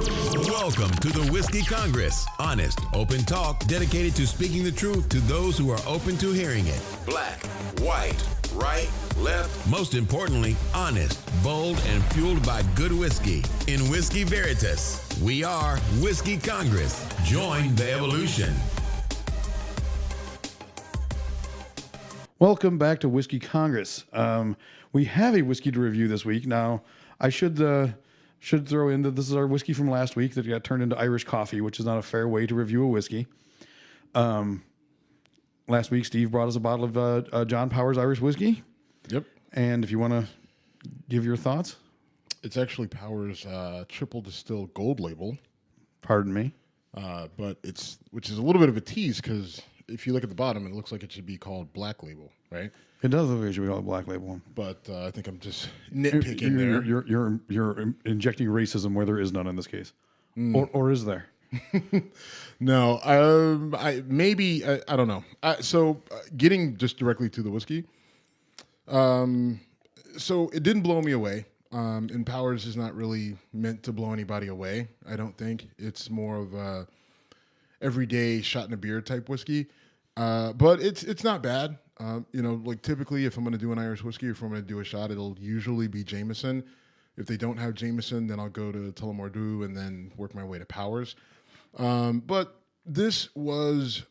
Welcome to the Whiskey Congress. Honest, open talk dedicated to speaking the truth to those who are open to hearing it. Black, white, right, left. Most importantly, honest, bold, and fueled by good whiskey. In Whiskey Veritas, we are Whiskey Congress. Join the evolution. Welcome back to Whiskey Congress. We have a whiskey to review this week. Now, I should throw in that this is our whiskey from last week that got turned into Irish coffee, which is not a fair way to review a whiskey. Last week, Steve brought us a bottle of John Powers Irish whiskey. Yep. And if you want to give your thoughts. It's actually Powers triple distilled gold label. Pardon me. Which is a little bit of a tease because if you look at the bottom, it looks like it should be called black label, right? It does look like it should be called black label. But I think I'm just nitpicking there. You're injecting racism where there is none in this case. Or is there? No, I don't know. Getting just directly to the whiskey. So it didn't blow me away. And Powers is not really meant to blow anybody away. I don't think it's more of a everyday shot in a beer type whiskey. But it's not bad. Like typically if I'm going to do an Irish whiskey, or if I'm going to do a shot, it'll usually be Jameson. If they don't have Jameson, then I'll go to Tullamore Dew and then work my way to Powers. But this was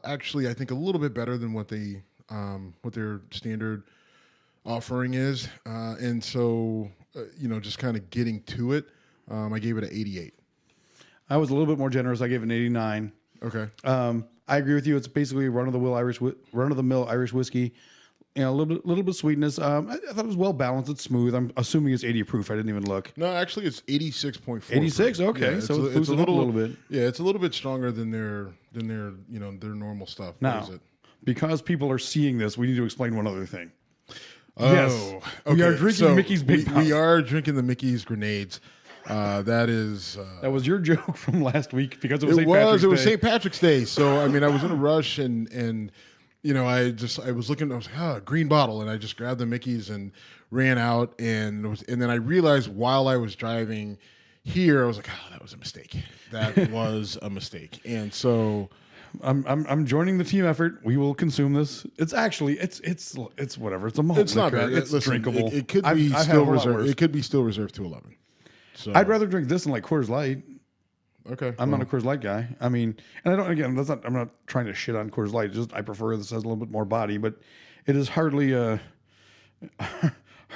actually, I think, a little bit better than what their standard offering is. And so, just kind of getting to it, I gave it an 88. I was a little bit more generous. I gave it an 89. Okay. I agree with you. It's basically run-of-the-mill Irish whiskey. A little bit sweetness. I thought it was well balanced. It's smooth. I'm assuming it's 80 proof. I didn't even look. No, actually, it's 86.4. 86. Okay, yeah, so it's a little bit. Yeah, it's a little bit stronger than their their normal stuff. Now, because people are seeing this, we need to explain one other thing. Oh, yes, okay. We are drinking Mickey's Big Mouth. We are drinking the Mickey's Grenades. That was your joke from last week because it was St. Patrick's Day. It was St. Patrick's Day. So I mean, I was in a rush and I was looking. I was like, green bottle, and I just grabbed the Mickey's and ran out. And then I realized while I was driving here, I was like, that was a mistake. That was a mistake. And so I'm joining the team effort. We will consume this. It's actually it's whatever. It's a malt It's not liquor. bad. It's drinkable. It could be still reserved. It could be still reserved to 11. So I'd rather drink this than like Coors Light. Okay. I'm not a Coors Light guy. I mean, and I don't. Again, I'm not trying to shit on Coors Light. Just I prefer this has a little bit more body, but it is hardly it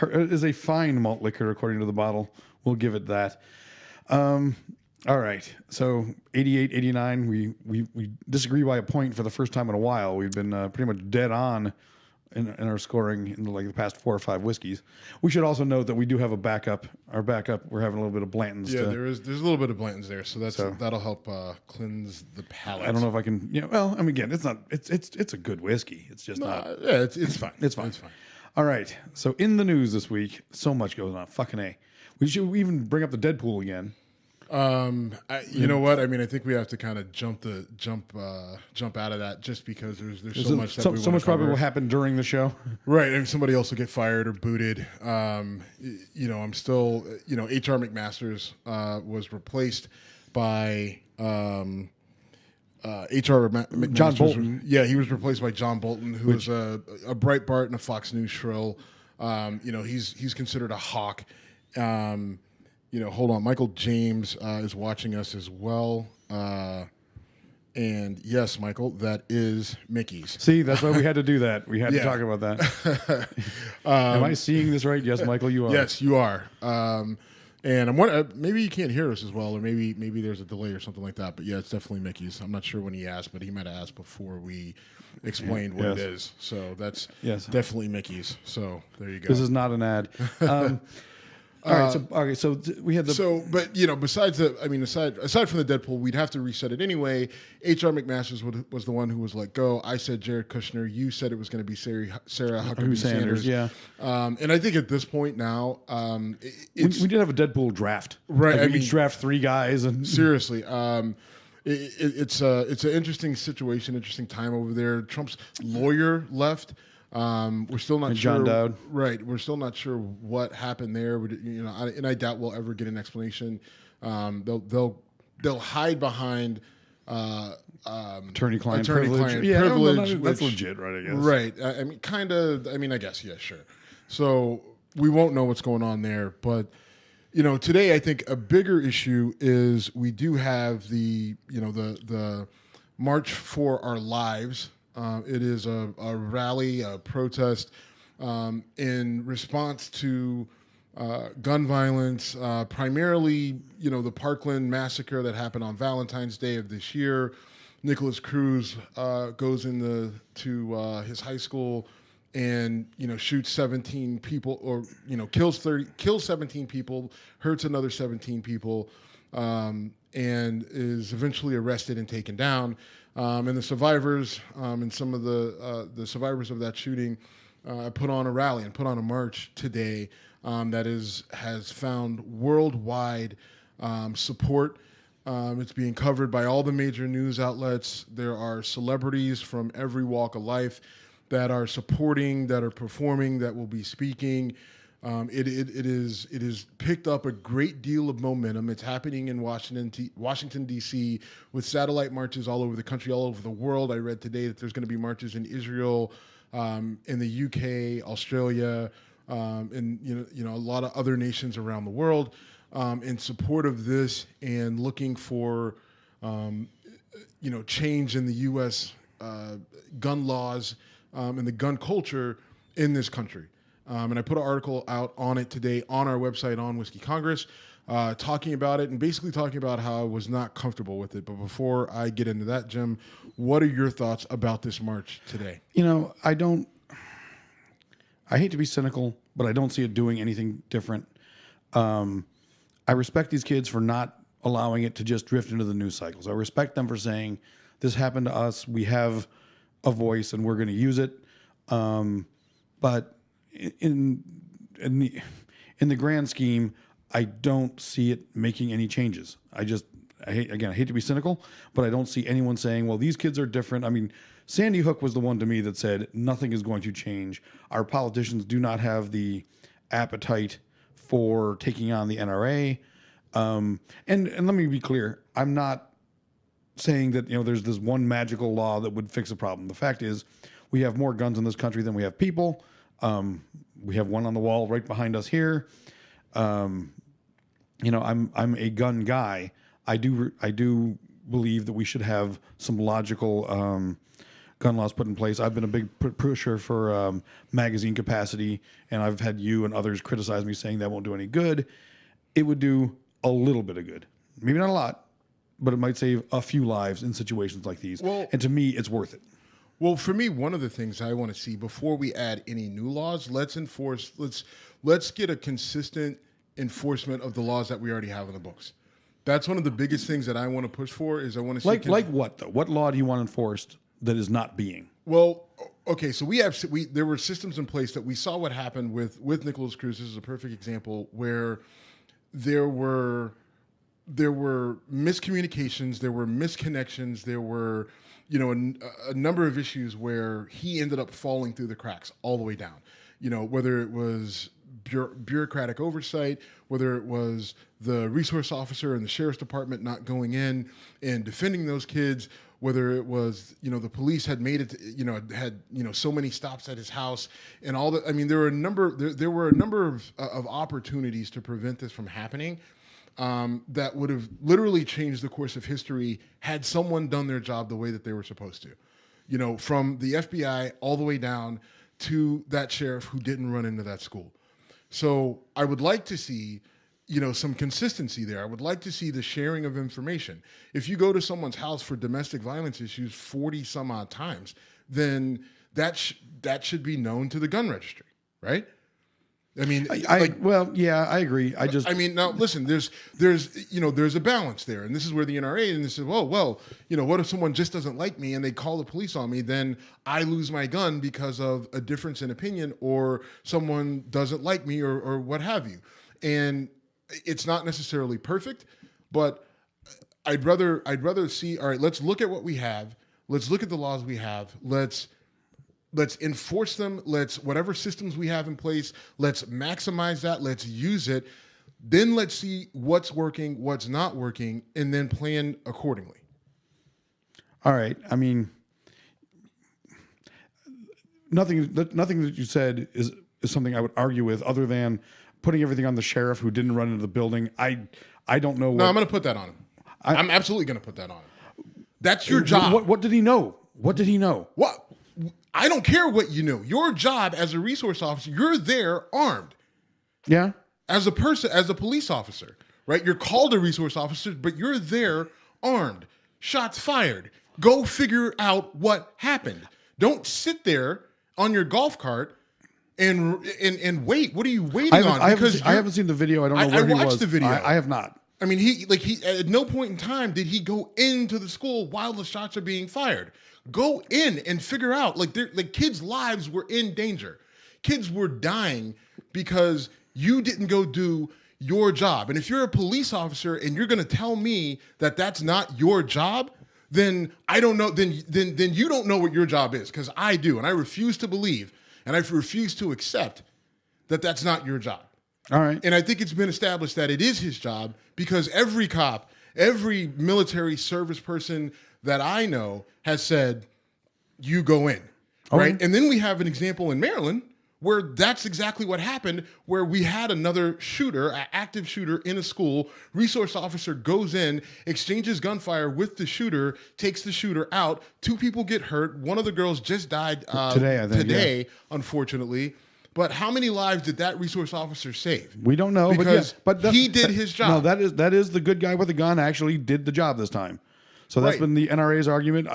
is a fine malt liquor according to the bottle. We'll give it that. All right. So 88, 89. We disagree by a point for the first time in a while. We've been pretty much dead on in our scoring in like the past 4 or 5 whiskeys. We should also note that we do have a backup. Our backup, we're having a little bit of Blanton's. Yeah, there's a little bit of Blanton's there, so that'll help cleanse the palate. I don't know if I can. Well, I mean, again, it's a good whiskey. It's just not. Yeah, it's fine. It's fine. It's fine. All right. So in the news this week, so much goes on. Fucking A. We should even bring up the Deadpool again. You know what? I mean, I think we have to kind of jump out of that just because there's so much that we so much cover. probably will happen during the show. Right, and somebody else will get fired or booted. I'm still, H.R. McMasters was replaced by H.R. McMasters. John Bolton. Yeah, he was replaced by John Bolton, who was a Breitbart and a Fox News shrill. He's considered a hawk. Hold on. Michael James is watching us as well. And yes, Michael, that is Mickey's. See, that's why we had to do that. We had to talk about that. Am I seeing this right? Yes, Michael, you are. Yes, you are. And I'm wondering, maybe you can't hear us as well, or maybe there's a delay or something like that. But yeah, it's definitely Mickey's. I'm not sure when he asked, but he might have asked before we explained what it is. So that's definitely Mickey's. So there you go. This is not an ad. All right, so we had the but besides aside from the Deadpool, we'd have to reset it anyway. H.R. McMasters was the one who was let go. I said Jared Kushner. You said it was going to be Sarah Huckabee Sanders. Yeah, and I think at this point now, we did have a Deadpool draft, right? Like we each draft 3 guys, and seriously, it's an interesting situation, interesting time over there. Trump's lawyer left. We're still not And sure. John Dowd. Right. We're still not sure what happened there. And I doubt we'll ever get an explanation. They'll hide behind Attorney-client attorney-client Yeah, privilege. that's which- legit, right? I guess. Right. I mean, kind of. I mean, I guess. Yeah, sure. So we won't know what's going on there. But, today I think a bigger issue is we do have the March for Our Lives. It is a rally, a protest in response to gun violence, primarily, the Parkland massacre that happened on Valentine's Day of this year. Nicholas Cruz goes into his high school and shoots 17 people, or kills 17 people, hurts another 17 people, and is eventually arrested and taken down. And the survivors and some of the survivors of that shooting put on a rally and put on a march today that has found worldwide support. It's being covered by all the major news outlets. There are celebrities from every walk of life that are supporting, that are performing, that will be speaking. It is picked up a great deal of momentum. It's happening in Washington, D.C., with satellite marches all over the country, all over the world. I read today that there's going to be marches in Israel, in the U.K., Australia, and a lot of other nations around the world in support of this and looking for change in the U.S. Gun laws and the gun culture in this country. And I put an article out on it today on our website on Whiskey Congress, talking about it and basically talking about how I was not comfortable with it. But before I get into that, Jim, what are your thoughts about this march today? I hate to be cynical, but I don't see it doing anything different. I respect these kids for not allowing it to just drift into the news cycles. I respect them for saying, this happened to us, we have a voice and we're going to use it. But in the grand scheme, I don't see it making any changes. I hate to be cynical, but I don't see anyone saying, well, these kids are different. I mean, Sandy Hook was the one to me that said nothing is going to change. Our politicians do not have the appetite for taking on the NRA. And let me be clear, I'm not saying that there's this one magical law that would fix a problem. The fact is, we have more guns in this country than we have people. We have one on the wall right behind us here. I'm a gun guy. I do believe that we should have some logical gun laws put in place. I've been a big pusher for magazine capacity, and I've had you and others criticize me saying that won't do any good. It would do a little bit of good, maybe not a lot, but it might save a few lives in situations like these. Well, and to me, it's worth it. Well, for me, one of the things I want to see before we add any new laws, let's get a consistent enforcement of the laws that we already have in the books. That's one of the biggest things that I want to push for. Is I want to see like what though? What law do you want enforced that is not being? Well, okay, so there were systems in place that we saw what happened with Nicholas Cruz. This is a perfect example where there were miscommunications, there were misconnections, there were a number of issues where he ended up falling through the cracks all the way down. Whether it was bureaucratic oversight, whether it was the resource officer and the sheriff's department not going in and defending those kids, whether it was, the police had made it, had so many stops at his house and all that. I mean, there were a number of opportunities to prevent this from happening that would have literally changed the course of history had someone done their job the way that they were supposed to. From the FBI all the way down to that sheriff who didn't run into that school. So I would like to see, some consistency there. I would like to see the sharing of information. If you go to someone's house for domestic violence issues 40 some odd times, then that should be known to the gun registry, right? I mean, I agree. Now listen, there's a balance there, and this is where the NRA and this is well, what if someone just doesn't like me and they call the police on me? Then I lose my gun because of a difference in opinion, or someone doesn't like me, or what have you. And it's not necessarily perfect, but I'd rather see. All right, let's look at what we have. Let's look at the laws we have. Let's let's enforce them. Let's, whatever systems we have in place, let's maximize that. Let's use it. Then let's see what's working, what's not working, and then plan accordingly. All right. I mean, nothing that you said is something I would argue with, other than putting everything on the sheriff who didn't run into the building. I don't know. No, I'm going to put that on him. I'm absolutely going to put that on him. That's your job. What did he know? What did he know? What? I don't care what you know. Your job as a resource officer, you're there armed. Yeah. As a person, as a police officer, right? You're called a resource officer, but you're there armed. Shots fired. Go figure out what happened. Don't sit there on your golf cart and wait. What are you waiting on? I haven't seen the video. I don't know where he was. I watched the video. I have not. I mean, he at no point in time did he go into the school while the shots are being fired. Go in and figure out, kids' lives were in danger. Kids were dying because you didn't go do your job. And if you're a police officer and you're going to tell me that that's not your job, then I don't know. Then you don't know what your job is, because I do, and I refuse to believe, and I refuse to accept that that's not your job. All right. And I think it's been established that it is his job, because every cop, every military service person that I know has said, you go in, right? And then we have an example in Maryland where that's exactly what happened, where we had another shooter, an active shooter in a school. Resource officer goes in, exchanges gunfire with the shooter, takes the shooter out. 2 people get hurt. One of the girls just died today, I think, unfortunately. But how many lives did that resource officer save? We don't know, because but he did his job. No, that is the good guy with the gun actually did the job this time. So that's been the NRA's argument.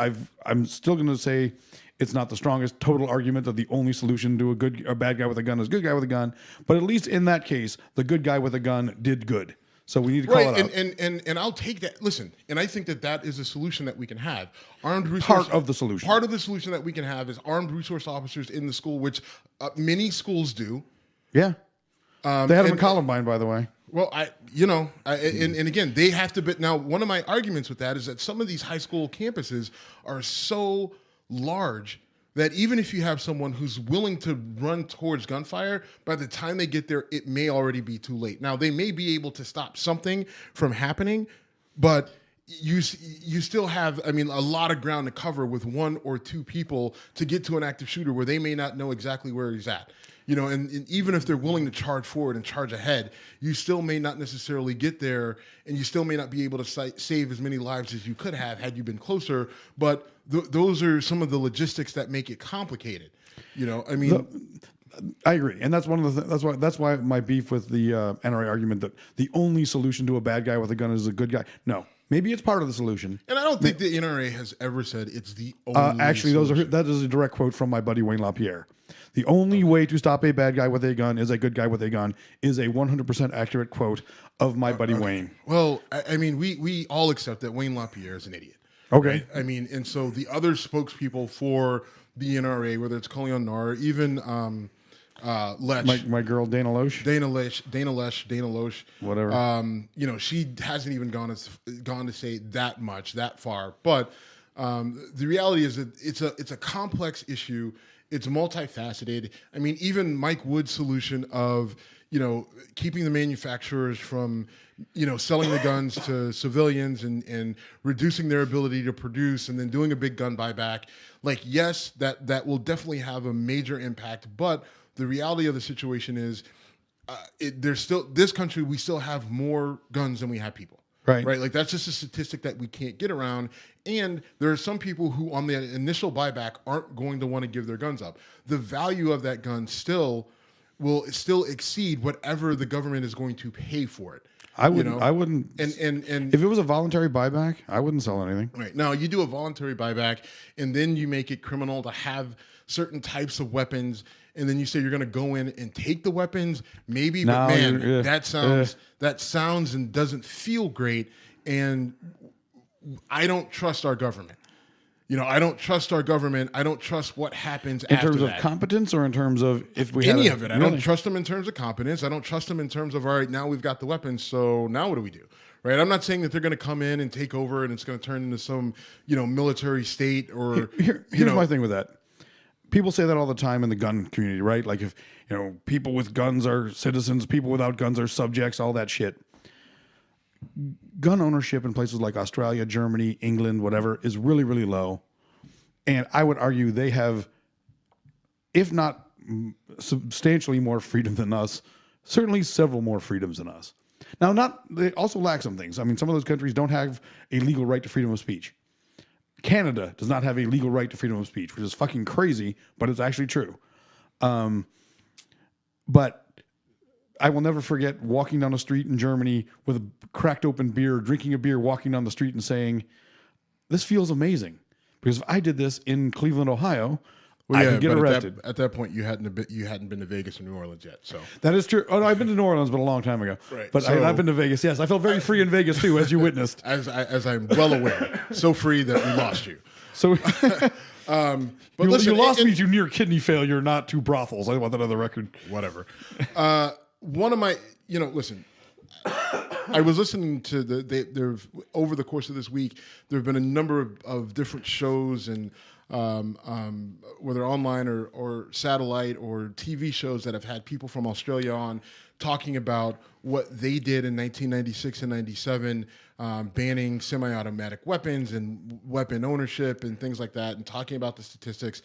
I'm still going to say it's not the strongest total argument that the only solution to a bad guy with a gun is good guy with a gun. But at least in that case, the good guy with a gun did good. So we need to call it out. And I'll take that. Listen, and I think that is a solution that we can have. Armed resource, part of the solution. Part of the solution that we can have is armed resource officers in the school, which many schools do. Yeah. They had them in Columbine, by the way. Well, and again, they have to. But now, one of my arguments with that is that some of these high school campuses are so large that even if you have someone who's willing to run towards gunfire, by the time they get there, it may already be too late. Now, they may be able to stop something from happening, but you still have, a lot of ground to cover with 1 or 2 people to get to an active shooter where they may not know exactly where he's at. And even if they're willing to charge forward and charge ahead, you still may not necessarily get there, and you still may not be able to save as many lives as you could have had you been closer. But those are some of the logistics that make it complicated. I agree, and that's one of the that's why my beef with the NRA argument that the only solution to a bad guy with a gun is a good guy. No. Maybe it's part of the solution. And I don't think the NRA has ever said it's the only actually, solution. That is a direct quote from my buddy Wayne LaPierre. The only way to stop a bad guy with a gun is a good guy with a gun is a 100% accurate quote of my buddy Wayne. Well, we all accept that Wayne LaPierre is an idiot. Okay. Right? And so the other spokespeople for the NRA, whether it's Kalyan Nar, even Lesh, my girl Dana Loesch, whatever. She hasn't even gone to say that much, that far. But the reality is that it's a complex issue. It's multifaceted. Even Mike Wood's solution of keeping the manufacturers from selling the guns to civilians and reducing their ability to produce, and then doing a big gun buyback. Yes, that will definitely have a major impact, but the reality of the situation is, there's still this country. We still have more guns than we have people. Right. That's just a statistic that we can't get around. And there are some people who, on the initial buyback, aren't going to want to give their guns up. The value of that gun will exceed whatever the government is going to pay for it. I wouldn't. And if it was a voluntary buyback, I wouldn't sell anything. Right. Now, you do a voluntary buyback, and then you make it criminal to have certain types of weapons, and then you say you're going to go in and take the weapons. Maybe, but man, that sounds and doesn't feel great. And I don't trust our government. I don't trust our government. I don't trust what happens in terms of competence, or in terms of if we any of it. I don't trust them in terms of competence. I don't trust them in terms of, all right, now we've got the weapons, so now what do we do? Right? I'm not saying that they're going to come in and take over and it's going to turn into some military state or. Here's my thing with that. people say that all the time in the gun community, right? Like if, people with guns are citizens, people without guns are subjects, all that shit. Gun ownership in places like Australia, Germany, England, whatever, is really, really low. And I would argue they have, if not substantially more freedom than us, certainly several more freedoms than us. Now, they also lack some things. I mean, some of those countries don't have a legal right to freedom of speech. Canada does not have a legal right to freedom of speech, which is fucking crazy, but it's actually true. But I will never forget walking down the street in Germany with a cracked open beer, drinking a beer, walking down the street and saying, this feels amazing. Because if I did this in Cleveland, Ohio, I could get arrested. At that point, you hadn't been to Vegas or New Orleans yet. So that is true. Oh, no, I've been to New Orleans, but a long time ago. Right. But I've been to Vegas. Yes, I felt very free in Vegas too, as you witnessed. as I'm well aware, so free that we lost you. So, but you lost me to near kidney failure, not to brothels. I want that on the record. Whatever. One of my, listen. I was listening to there over the course of this week. There have been a number of different shows and whether online or satellite or TV shows that have had people from Australia on talking about what they did in 1996 and 97, banning semi-automatic weapons and weapon ownership and things like that, and talking about the statistics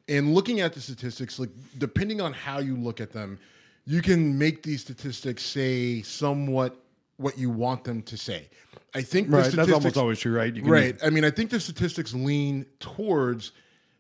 and looking at the statistics. Like, depending on how you look at them, you can make these statistics say somewhat what you want them to say. I think that's almost always true, right? Right. I mean, I think the statistics lean towards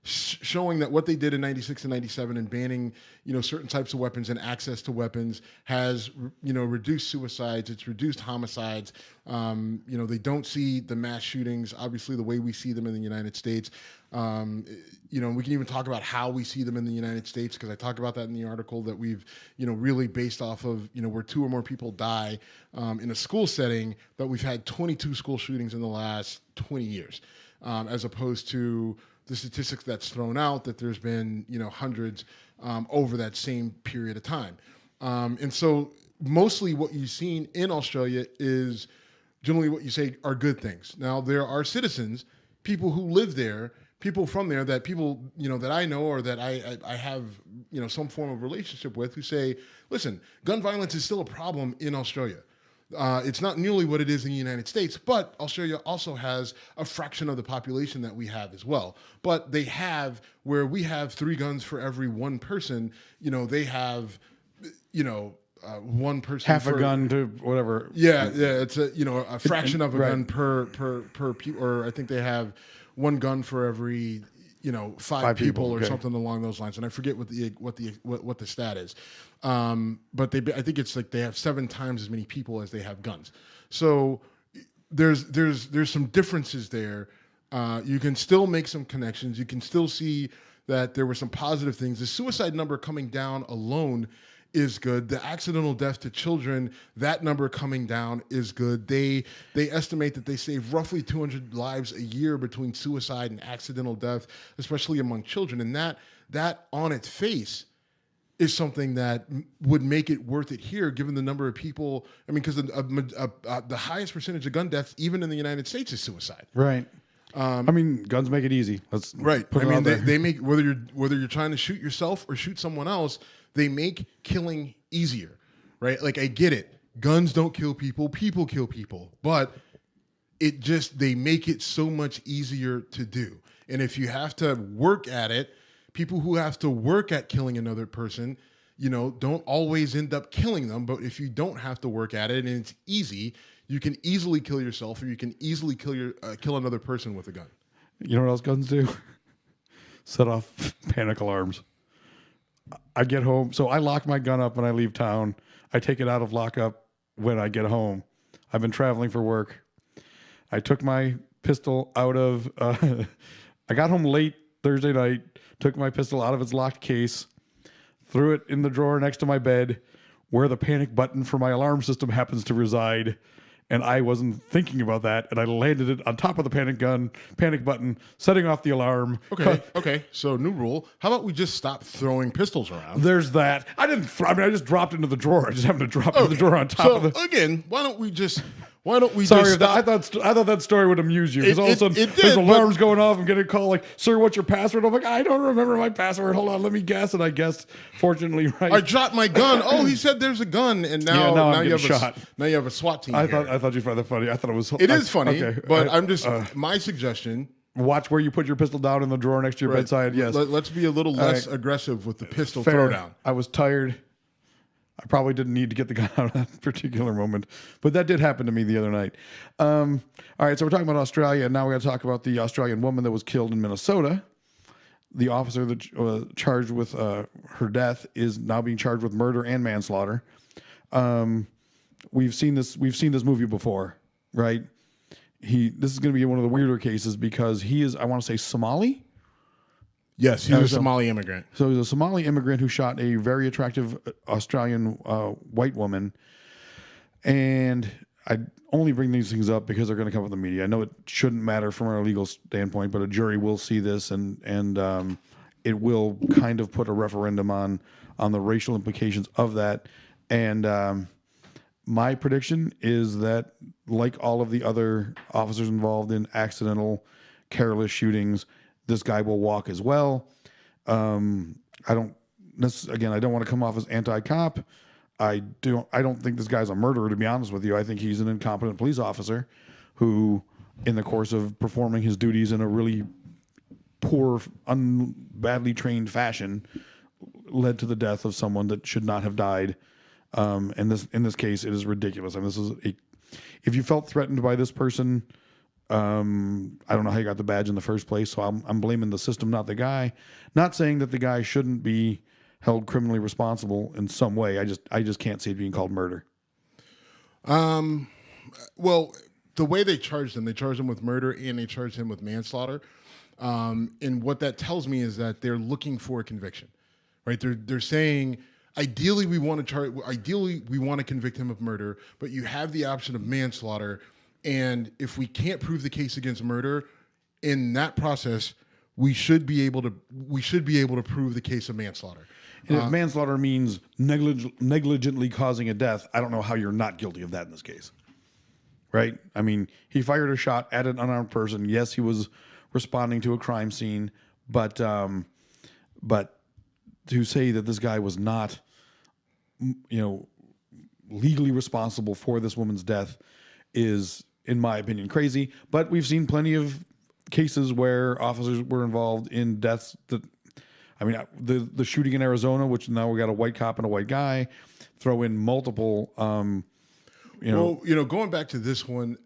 showing that what they did in 96 and 97 and banning, certain types of weapons and access to weapons has, reduced suicides. It's reduced homicides. They don't see the mass shootings, obviously, the way we see them in the United States. We can even talk about how we see them in the United States, because I talk about that in the article that we've, really based off of, where 2 or more people die in a school setting, that we've had 22 school shootings in the last 20 years, as opposed to the statistics that's thrown out that there's been, hundreds over that same period of time. And so mostly what you've seen in Australia is generally what you say are good things. Now, there are citizens, people who live there, people from there that people, that I know or that I have, some form of relationship with, who say, listen, gun violence is still a problem in Australia. It's not nearly what it is in the United States, but Australia also has a fraction of the population that we have as well. But they have, where we have 3 guns for every 1 person, they have, 1 person half a gun to whatever. Yeah, it's a fraction of a gun per people, or I think they have 1 gun for every 5 people or something along those lines, and I forget what the stat is. But I think it's like they have 7 times as many people as they have guns. So there's some differences there. You can still make some connections. You can still see that there were some positive things. The suicide number coming down alone is good. The accidental death to children, that number coming down is good. They estimate that they save roughly 200 lives a year between suicide and accidental death, especially among children. And that on its face is something that would make it worth it here, given the number of people. I mean, because the highest percentage of gun deaths, even in the United States, is suicide. Right. I mean, guns make it easy. Let's right. Put I it mean, out there. they make whether you're trying to shoot yourself or shoot someone else, they make killing easier, right? Like, I get it. Guns don't kill people. People kill people. But they make it so much easier to do. And if you have to work at it, people who have to work at killing another person, don't always end up killing them. But if you don't have to work at it and it's easy, you can easily kill yourself, or you can easily kill another person with a gun. You know what else guns do? Set off panic alarms. I get home. So I lock my gun up when I leave town. I take it out of lockup when I get home. I've been traveling for work. I took my pistol out of, I got home late Thursday night, took my pistol out of its locked case, threw it in the drawer next to my bed where the panic button for my alarm system happens to reside. And I wasn't thinking about that, and I landed it on top of the panic button, setting off the alarm. Okay. So, new rule. How about we just stop throwing pistols around? There's that. I just dropped it into the drawer. I just happened to drop it in the drawer on top of the... Again, why don't we Why don't we Sorry, just if that, stop? I thought that story would amuse you because all of a sudden it there's did, alarms going off. I'm getting a call like, "Sir, what's your password?" I'm like, "I don't remember my password. Hold on, let me guess." And I guessed, fortunately, right. I dropped my gun. Oh, he said there's a gun, and now, Yeah, now I'm you have getting shot. now you have a SWAT team. I here. thought you found that funny. I thought it was. It is funny, okay, but I'm just my suggestion. watch where you put your pistol down in the drawer next to your Right. bedside. Yes, Let's be a little less right. aggressive with the pistol fair. throwdown. I was tired. I probably didn't need to get the gun out of that particular moment, but that did happen to me the other night. All right, so we're talking about Australia, and now we got to talk about the Australian woman that was killed in Minnesota. The officer that charged with her death is now being charged with murder and manslaughter. We've seen this movie before, right? This is going to be one of the weirder cases because he is, I want to say, Somali. Yes, he's a Somali immigrant. So he's a Somali immigrant who shot a very attractive Australian white woman. And I only bring these things up because they're going to come up in the media. I know it shouldn't matter from our legal standpoint, but a jury will see this, and it will kind of put a referendum on the racial implications of that. And my prediction is that, like all of the other officers involved in accidental, careless shootings, this guy will walk as well. I don't want to come off as anti-cop. I don't think this guy's a murderer, to be honest with you. I think he's an incompetent police officer who, in the course of performing his duties in a really poor, badly trained fashion, led to the death of someone that should not have died. And in this case, it is ridiculous. I mean, if you felt threatened by this person, I don't know how you got the badge in the first place, so I'm blaming the system, not the guy. Not saying that the guy shouldn't be held criminally responsible in some way. I just can't see it being called murder. Well, the way they charged him with murder and they charged him with manslaughter. And what that tells me is that they're looking for a conviction, right? They're saying, ideally we want to convict him of murder, but you have the option of manslaughter. And if we can't prove the case against murder, in that process, we should be able to prove the case of manslaughter. And if manslaughter means negligently causing a death, I don't know how you're not guilty of that in this case. Right? I mean, he fired a shot at an unarmed person. Yes, he was responding to a crime scene, but to say that this guy was not, legally responsible for this woman's death is, in my opinion, crazy. But we've seen plenty of cases where officers were involved in deaths that, the shooting in Arizona, which now we got a white cop and a white guy, throw in multiple, going back to this one,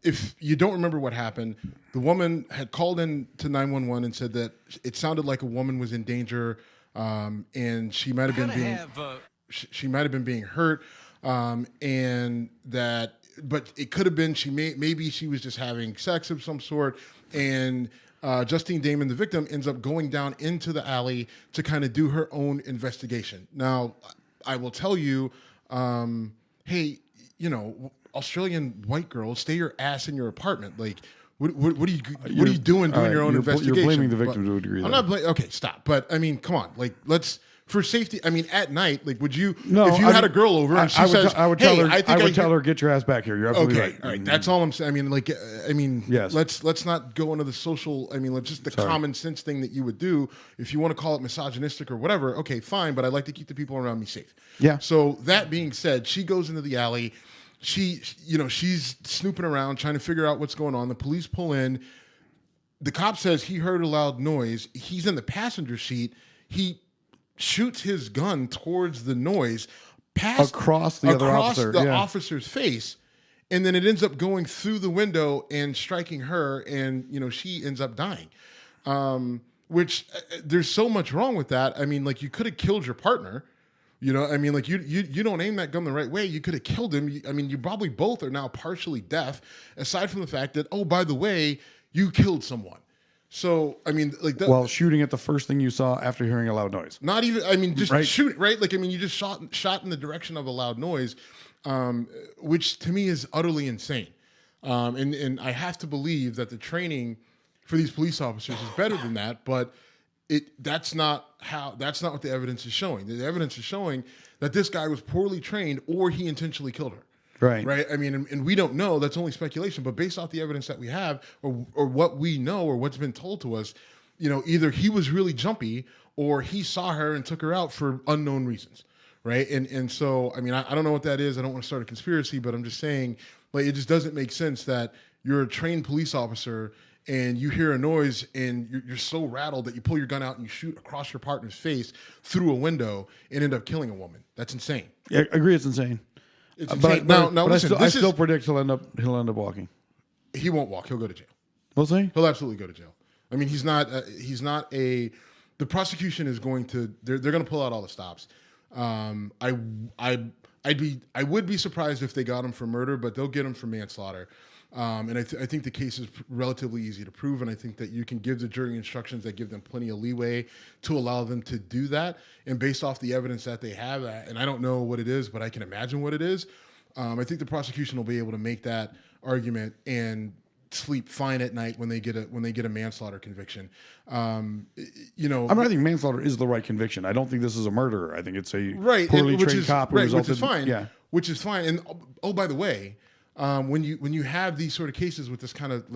if you don't remember what happened, the woman had called in to 911 and said that it sounded like a woman was in danger, and she might have been being hurt, and that, but it could have been maybe she was just having sex of some sort, and Justine Damon, the victim, ends up going down into the alley to kind of do her own investigation. Now, I will tell you, hey, Australian white girl, stay your ass in your apartment. Like, what are you doing your own investigation? You're blaming the victim to a degree. I'm not blaming. Okay, stop. But I mean, come on. Like, let's, for safety. I mean, at night, like, would you? No, if you had a girl over and she says, I would tell her, get your ass back here. You're absolutely right. All right. That's all I'm saying. I mean, yes. Let's not go into the social. I mean, let's just the common sense thing that you would do. If you want to call it misogynistic or whatever, okay, fine. But I like to keep the people around me safe. Yeah. So that being said, she goes into the alley. She's snooping around trying to figure out what's going on. The police pull in. The cop says he heard a loud noise. He's in the passenger seat. He shoots his gun towards the noise, across the officer's face, and then it ends up going through the window and striking her, and she ends up dying. Which there's so much wrong with that. I mean, like, you could have killed your partner. You don't aim that gun the right way. You could have killed him. You probably both are now partially deaf, aside from the fact that, oh, by the way, you killed someone. So, while shooting at the first thing you saw after hearing a loud noise. Not even, just right? Shoot, right? Like, you just shot in the direction of a loud noise, which to me is utterly insane. And I have to believe that the training for these police officers is better than that. But that's not what the evidence is showing. The evidence is showing that this guy was poorly trained or he intentionally killed her. Right. Right. I mean, and we don't know. That's only speculation. But based off the evidence that we have, or what we know, or what's been told to us, either he was really jumpy or he saw her and took her out for unknown reasons. Right. And so, I mean, I don't know what that is. I don't want to start a conspiracy, but I'm just saying, like, it just doesn't make sense that you're a trained police officer and you hear a noise and you're so rattled that you pull your gun out and you shoot across your partner's face through a window and end up killing a woman. That's insane. Yeah, I agree. It's insane. It's insane. Now, listen, I still predict he'll end up walking. He won't walk. He'll go to jail. We'll see. He'll absolutely go to jail. I mean, he's not the prosecution is going to, they're going to pull out all the stops. I would be surprised if they got him for murder, but they'll get him for manslaughter. And I think the case is relatively easy to prove, and I think that you can give the jury instructions that give them plenty of leeway to allow them to do that. And based off the evidence that they have, and I don't know what it is, but I can imagine what it is, I think the prosecution will be able to make that argument and sleep fine at night when they get a manslaughter conviction. I think manslaughter is the right conviction. I don't think this is a murder. I think it's a poorly trained cop who resulted, which is fine. Yeah, which is fine. And by the way, when you have these sort of cases with this kind of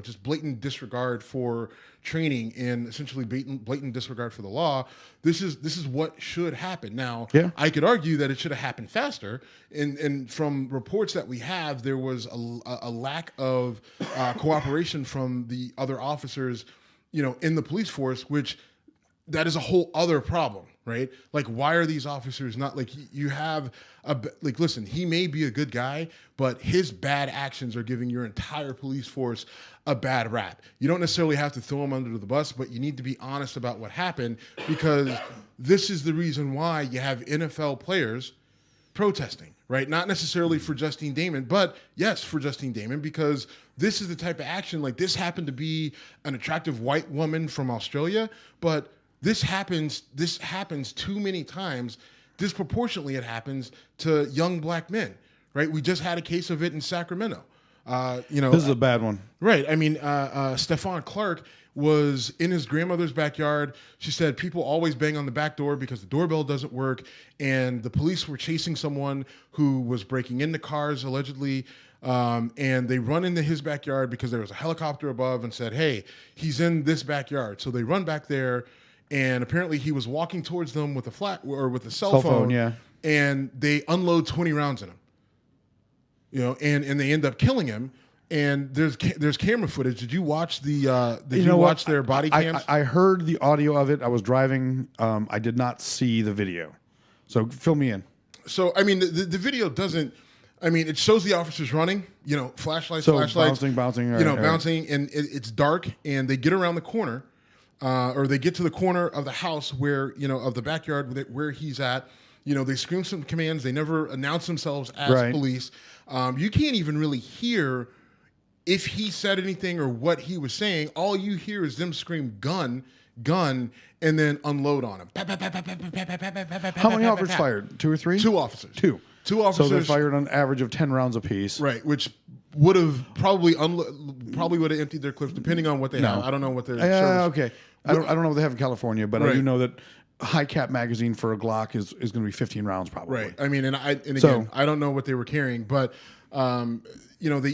just blatant disregard for training and essentially blatant disregard for the law, this is what should happen. Now, I could argue that it should have happened faster. And from reports that we have, there was a lack of cooperation from the other officers, in the police force, which that is a whole other problem, right? Like, why are these officers not, like, you have listen, he may be a good guy, but his bad actions are giving your entire police force a bad rap. You don't necessarily have to throw him under the bus, but you need to be honest about what happened, because this is the reason why you have NFL players protesting, right? Not necessarily for Justine Damon, but yes, for Justine Damon, because this is the type of action, like, this happened to be an attractive white woman from Australia, but this happens too many times. Disproportionately, it happens to young black men, right? We just had a case of it in Sacramento. This is a bad one. Right. I mean, Stephon Clark was in his grandmother's backyard. She said people always bang on the back door because the doorbell doesn't work. And the police were chasing someone who was breaking into cars, allegedly. And they run into his backyard because there was a helicopter above and said, hey, he's in this backyard. So they run back there. And apparently he was walking towards them with a cell phone, yeah. And they unload 20 rounds in him. And they end up killing him. And there's camera footage. Did you watch their body cams? I heard the audio of it. I was driving. I did not see the video. So fill me in. So, I mean, the video doesn't, I mean, it shows the officers running, flashlights, bouncing, bouncing, and it's dark, and they get around the corner. Or they get to the corner of the house where, of the backyard where he's at. They scream some commands. They never announce themselves as police. You can't even really hear if he said anything or what he was saying. All you hear is them scream gun, and then unload on him. How many officers fired? 2 or 3? 2 officers. Two officers. So they fired on average of 10 rounds apiece. Right, which would have probably would have emptied their clips, depending on what they have. I don't know what their okay. I don't know what they have in California, but I do know that high cap magazine for a Glock is going to be 15 rounds probably. Right. I mean, again, I don't know what they were carrying, but I don't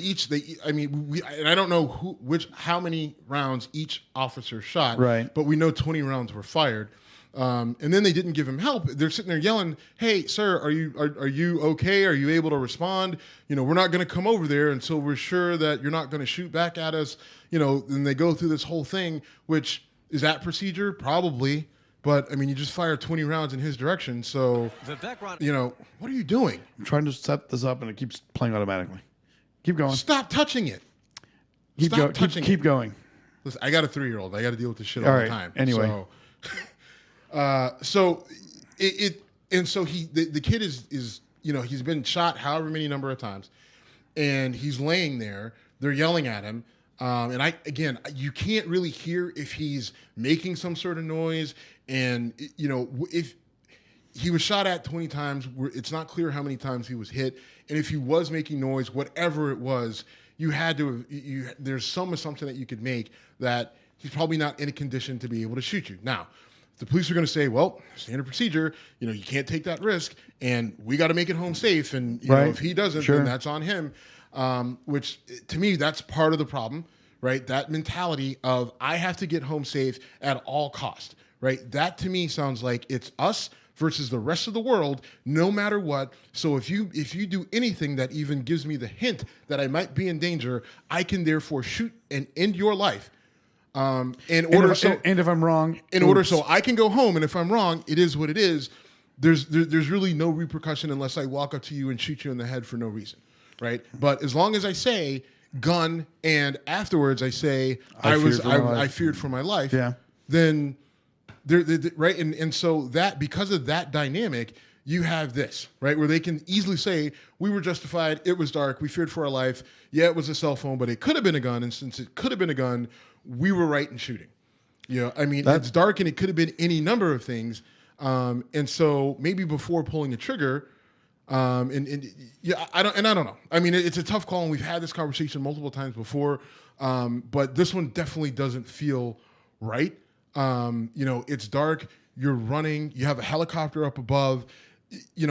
know how many rounds each officer shot. Right. But we know 20 rounds were fired. And then they didn't give him help. They're sitting there yelling, "Hey, sir, are you okay? Are you able to respond? We're not going to come over there until we're sure that you're not going to shoot back at us." And they go through this whole thing, which is that procedure? Probably. But, I mean, you just fire 20 rounds in his direction. So, what are you doing? I'm trying to set this up, and it keeps playing automatically. Keep going. Stop touching it. Keep going. Listen, I got a 3-year-old. I got to deal with this shit all the time. Anyway. So, the kid is he's been shot however many number of times, and he's laying there. They're yelling at him. You can't really hear if he's making some sort of noise. And, if he was shot at 20 times, it's not clear how many times he was hit. And if he was making noise, whatever it was, there's some assumption that you could make that he's probably not in a condition to be able to shoot you. Now, the police are going to say, well, standard procedure, you can't take that risk, and we got to make it home safe. And you know, if he doesn't, then that's on him. Which, to me, that's part of the problem, right? That mentality of I have to get home safe at all cost, right? That, to me, sounds like it's us versus the rest of the world, no matter what. So if you do anything that even gives me the hint that I might be in danger, I can therefore shoot and end your life. And if I'm wrong, so I can go home, and if I'm wrong, it is what it is. There's really no repercussion unless I walk up to you and shoot you in the head for no reason, right? But as long as I say gun and afterwards I say I feared for my life, then right, and so that because of that dynamic, you have this, right, where they can easily say, we were justified, it was dark, we feared for our life, yeah, it was a cell phone, but it could have been a gun, and since it could have been a gun, we were right in shooting. I mean, it's dark and it could have been any number of things. And so maybe before pulling the trigger, I don't know. I mean, it's a tough call, and we've had this conversation multiple times before, but this one definitely doesn't feel right. It's dark, you're running, you have a helicopter up above.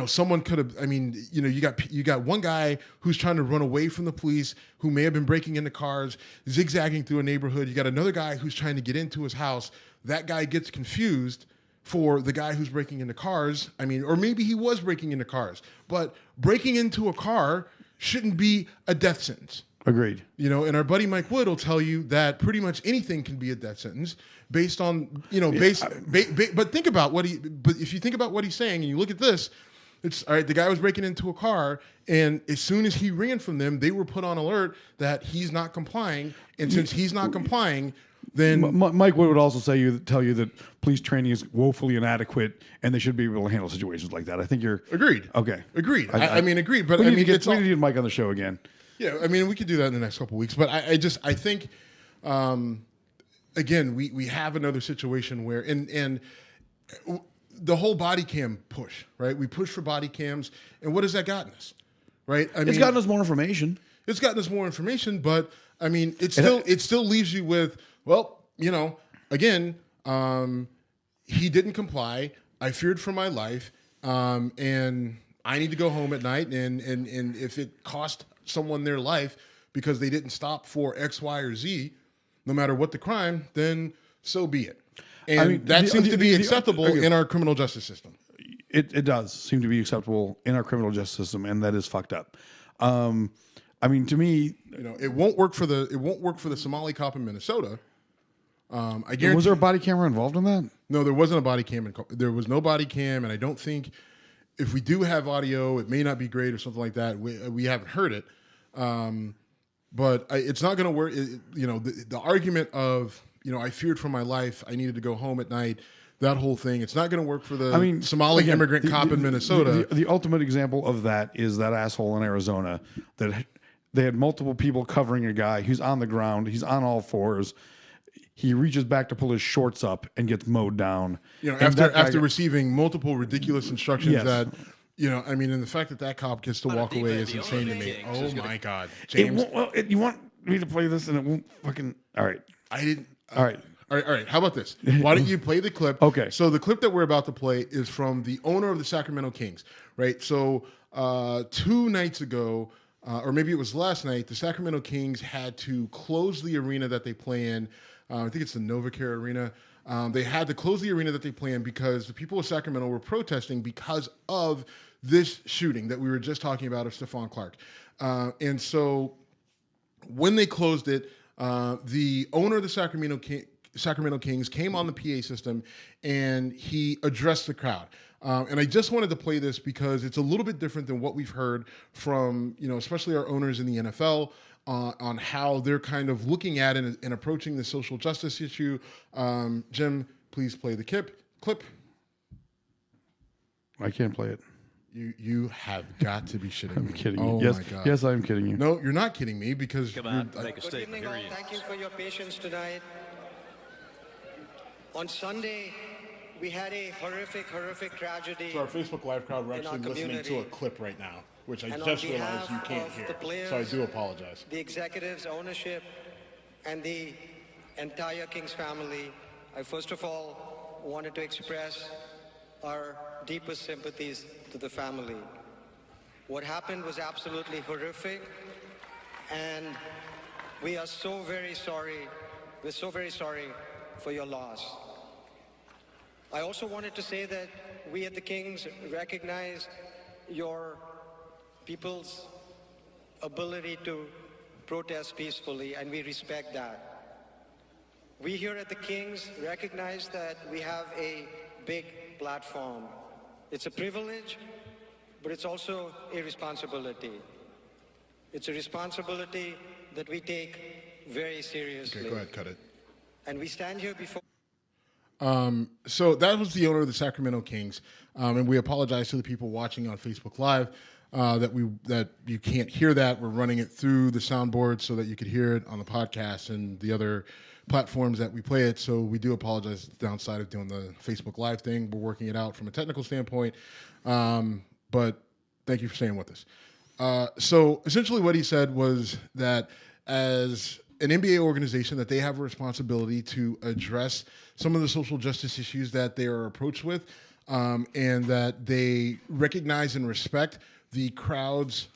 Someone could have, you got one guy who's trying to run away from the police, who may have been breaking into cars, zigzagging through a neighborhood. You got another guy who's trying to get into his house. That guy gets confused for the guy who's breaking into cars. Or maybe he was breaking into cars, but breaking into a car shouldn't be a death sentence. Agreed. And our buddy Mike Wood will tell you that pretty much anything can be a death sentence based on, but think about but if you think about what he's saying and you look at this, it's all right. The guy was breaking into a car, and as soon as he ran from them, they were put on alert that he's not complying. And since he's not complying, then Mike Wood would also tell you that police training is woefully inadequate, and they should be able to handle situations like that. I think you're agreed. Okay, agreed. Agreed. But we need to get Mike on the show again. Yeah, we could do that in the next couple of weeks. But I think, again, we have another situation where and the whole body cam push, right? We push for body cams, and what has that gotten us, right? It's gotten us more information. It's gotten us more information, but it still leaves you with, well, again, he didn't comply. I feared for my life, and I need to go home at night, and if it cost someone their life because they didn't stop for X, Y, or Z, no matter what the crime, then so be it. And that seems to be acceptable in our criminal justice system. It does seem to be acceptable in our criminal justice system, and that is fucked up. To me, it won't work for the Somali cop in Minnesota. I guarantee. Was there a body camera involved in that? No, there wasn't a body cam. There was no body cam, and I don't think. If we do have audio, it may not be great or something like that. We haven't heard it, but it's not going to work. The argument of I feared for my life, I needed to go home at night, that whole thing. It's not going to work for the Somali immigrant cop in Minnesota. The ultimate example of that is that asshole in Arizona that they had multiple people covering a guy who's on the ground. He's on all fours. He reaches back to pull his shorts up and gets mowed down. After receiving multiple ridiculous instructions that, and the fact that cop gets to walk away is insane to me. Oh my God, James! You want me to play this and it won't fucking. All right, I didn't. All right. All right. How about this? Why don't you play the clip? Okay. So the clip that we're about to play is from the owner of the Sacramento Kings, right? So 2 nights ago, or maybe it was last night, the Sacramento Kings had to close the arena that they play in. I think it's the NovaCare Arena. They had to close the arena that they play in because the people of Sacramento were protesting because of this shooting that we were just talking about of Stephon Clark. And so when they closed it, the owner of the Sacramento Kings came on the PA system and he addressed the crowd. And I just wanted to play this because it's a little bit different than what we've heard from, especially our owners in the NFL on how they're kind of looking at it and approaching the social justice issue. Jim, please play the clip. I can't play it. You have got to be shitting me. I'm kidding you. Oh Yes, my God. yes, I'm kidding you. No, you're not kidding me because Come on, make a Good statement. evening, all. Here he is. Thank you for your patience tonight. On Sunday, we had a horrific tragedy. To our Facebook Live crowd, we're in our actually listening to a community. clip right now, which I And on just realized behalf you can't of hear. the players, So I do apologize. The executives, ownership, and the entire Kings family, I first of all wanted to express our deepest sympathies to the family. What happened was absolutely horrific, and we are so very sorry. We're so very sorry for your loss. I also wanted to say that we at the Kings recognize your people's ability to protest peacefully, and we respect that. We here at the Kings recognize that we have a big platform. It's a privilege, but it's also a responsibility. It's a responsibility that we take very seriously. Okay, go ahead, cut it. And we stand here before. So that was the owner of the Sacramento Kings, and we apologize to the people watching on Facebook Live that you can't hear that. We're running it through the soundboard so that you could hear it on the podcast and the other platforms that we play it. So we do apologize for the downside of doing the Facebook Live thing. We're working it out from a technical standpoint, but thank you for staying with us. So essentially what he said was that as an NBA organization, that they have a responsibility to address some of the social justice issues that they are approached with, and that they recognize and respect the crowd's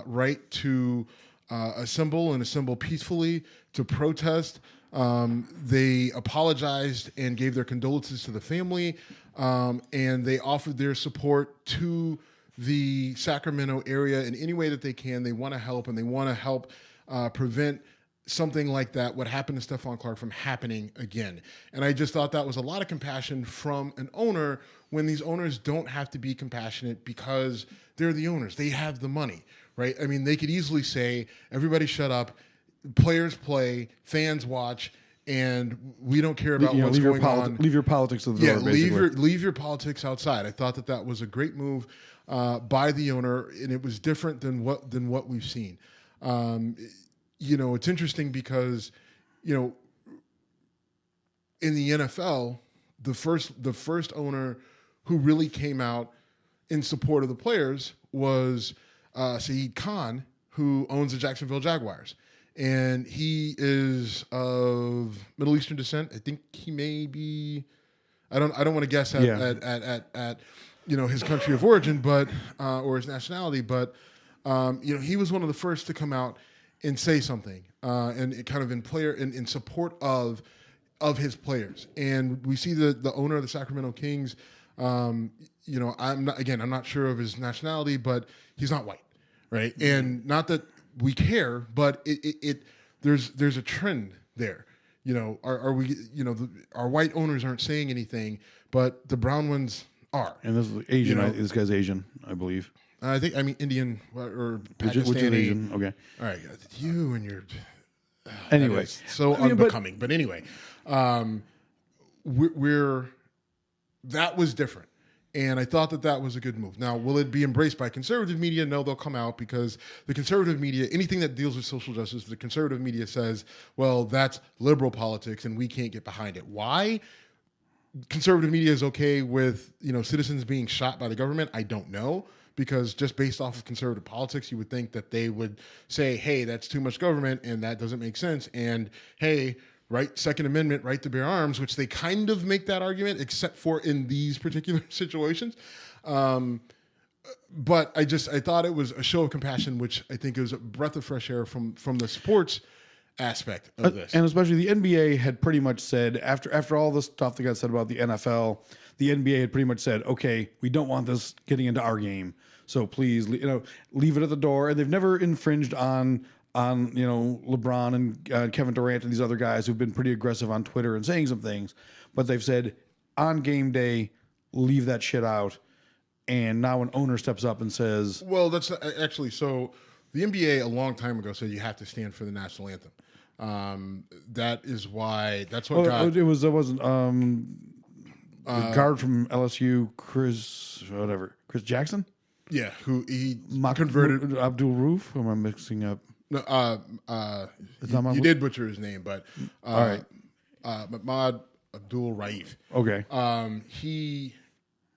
right to assemble peacefully, to protest. They apologized and gave their condolences to the family, and they offered their support to the Sacramento area in any way that they can. They want to help, and they want to help prevent something like that, what happened to Stephon Clark, from happening again. And I just thought that was a lot of compassion from an owner, when these owners don't have to be compassionate because they're the owners. They have the money, right? I mean, they could easily say, everybody shut up, players play, fans watch, and we don't care about what's going on. Leave your politics to the door, basically. leave your politics outside. I thought that was a great move by the owner, and it was different than what we've seen. It's interesting because, in the NFL, the first owner who really came out in support of the players was Saeed Khan, who owns the Jacksonville Jaguars. And he is of Middle Eastern descent. I think he may be, I don't want to guess at his country of origin, but or his nationality, but he was one of the first to come out and say something, and it kind of in support of his players. And we see the owner of the Sacramento Kings. I'm not sure of his nationality, but he's not white, right? Mm-hmm. And not that we care, but there's a trend there. Our white owners aren't saying anything, but the brown ones are. And this is Asian. This guy's Asian, I believe. Indian or Pakistani. Which is Asian. Okay. All right, you and your. Anyway, so unbecoming. But anyway, that was different, and I thought that was a good move. Now, will it be embraced by conservative media? No, they'll come out because the conservative media, anything that deals with social justice, the conservative media says, well, that's liberal politics, and we can't get behind it. Why? Conservative media is okay with citizens being shot by the government. I don't know. Because just based off of conservative politics, you would think that they would say, hey, that's too much government and that doesn't make sense. And hey, right, Second Amendment, right to bear arms, which they kind of make that argument, except for in these particular situations. But I thought it was a show of compassion, which I think is a breath of fresh air from the sports aspect of this. And especially the NBA had pretty much said, after all the stuff that got said about the NFL, the NBA had pretty much said, okay, we don't want this getting into our game. So please, leave it at the door. And they've never infringed on LeBron and Kevin Durant and these other guys who've been pretty aggressive on Twitter and saying some things. But they've said, on game day, leave that shit out. And now an owner steps up and says... Well, that's actually... So the NBA a long time ago said you have to stand for the national anthem. That is why... That's what got... It wasn't... the guard from LSU, Chris Jackson? Yeah, who he converted. Abdul Roof? Who am I mixing up? No, you did butcher his name, but all right. Mahmoud Abdul Raif. Okay.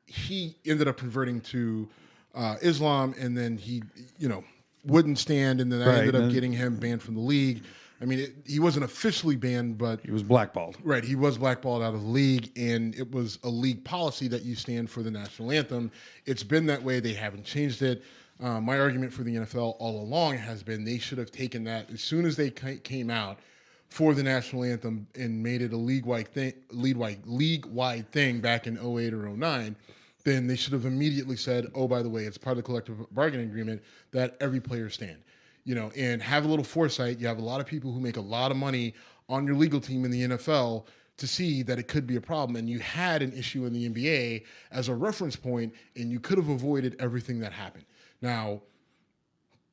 He ended up converting to Islam, and then he wouldn't stand, and then I ended up getting him banned from the league. I mean, he wasn't officially banned, but He was blackballed. right, he was blackballed out of the league, and it was a league policy that you stand for the national anthem. It's been that way. They haven't changed it. My argument for the NFL all along has been they should have taken that as soon as they came out for the national anthem and made it a league-wide thing back in 08 or 09. Then they should have immediately said, oh, by the way, it's part of the collective bargaining agreement that every player stand. And have a little foresight. You have a lot of people who make a lot of money on your legal team in the NFL to see that it could be a problem. And you had an issue in the NBA as a reference point, and you could have avoided everything that happened. Now,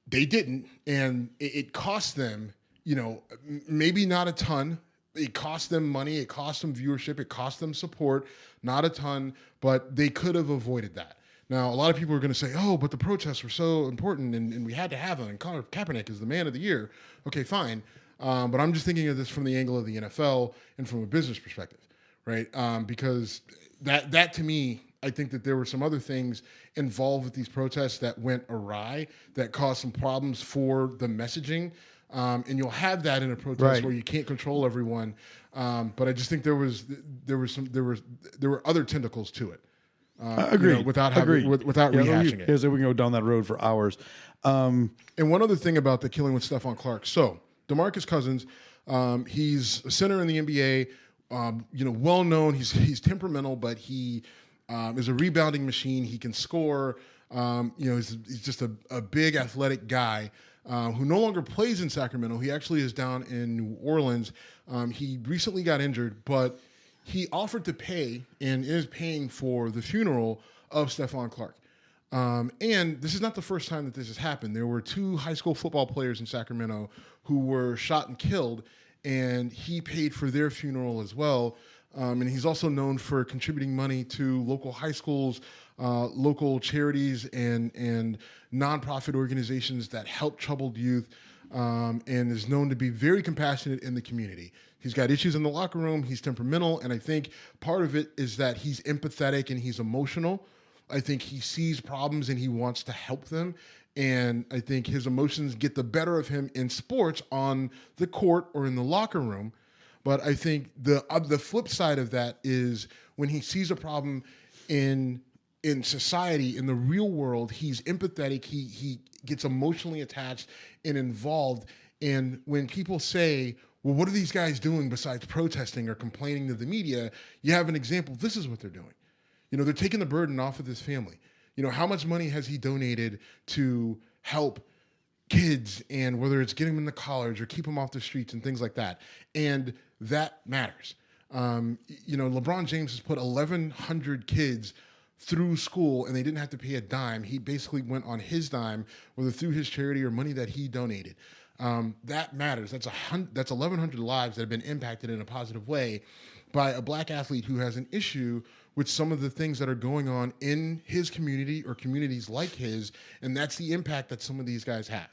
they didn't, and it cost them, maybe not a ton. It cost them money. It cost them viewership. It cost them support. Not a ton, but they could have avoided that. Now, a lot of people are going to say, oh, but the protests were so important and we had to have them. And Colin Kaepernick is the man of the year. Okay, fine. But I'm just thinking of this from the angle of the NFL and from a business perspective, right? Because that to me, I think that there were some other things involved with these protests that went awry, that caused some problems for the messaging. And you'll have that in a protest where you can't control everyone. But I just think there were other tentacles to it. Agreed. Without rehashing it. We can go down that road for hours. And one other thing about the killing with Stephon Clark. So DeMarcus Cousins, he's a center in the NBA. Well known. He's temperamental, but he is a rebounding machine. He can score. He's just a big athletic guy. Who no longer plays in Sacramento. He actually is down in New Orleans. He recently got injured, but he offered to pay and is paying for the funeral of Stephon Clark. And this is not the first time that this has happened. There were 2 high school football players in Sacramento who were shot and killed, and he paid for their funeral as well. And he's also known for contributing money to local high schools, local charities, and nonprofit organizations that help troubled youth, and is known to be very compassionate in the community. He's got issues in the locker room. He's temperamental, and I think part of it is that he's empathetic and he's emotional. I think he sees problems and he wants to help them. And I think his emotions get the better of him in sports on the court or in the locker room. But I think the flip side of that is when he sees a problem in society, in the real world, he's empathetic. He gets emotionally attached and involved. And when people say, well, what are these guys doing besides protesting or complaining to the media? You have an example. This is what they're doing. They're taking the burden off of this family. How much money has he donated to help kids, and whether it's getting them into college or keep them off the streets and things like that. And that matters. LeBron James has put 1,100 kids through school and they didn't have to pay a dime. He basically went on his dime, whether through his charity or money that he donated. That matters. That's 1,100 lives that have been impacted in a positive way by a black athlete who has an issue with some of the things that are going on in his community or communities like his, and that's the impact that some of these guys have.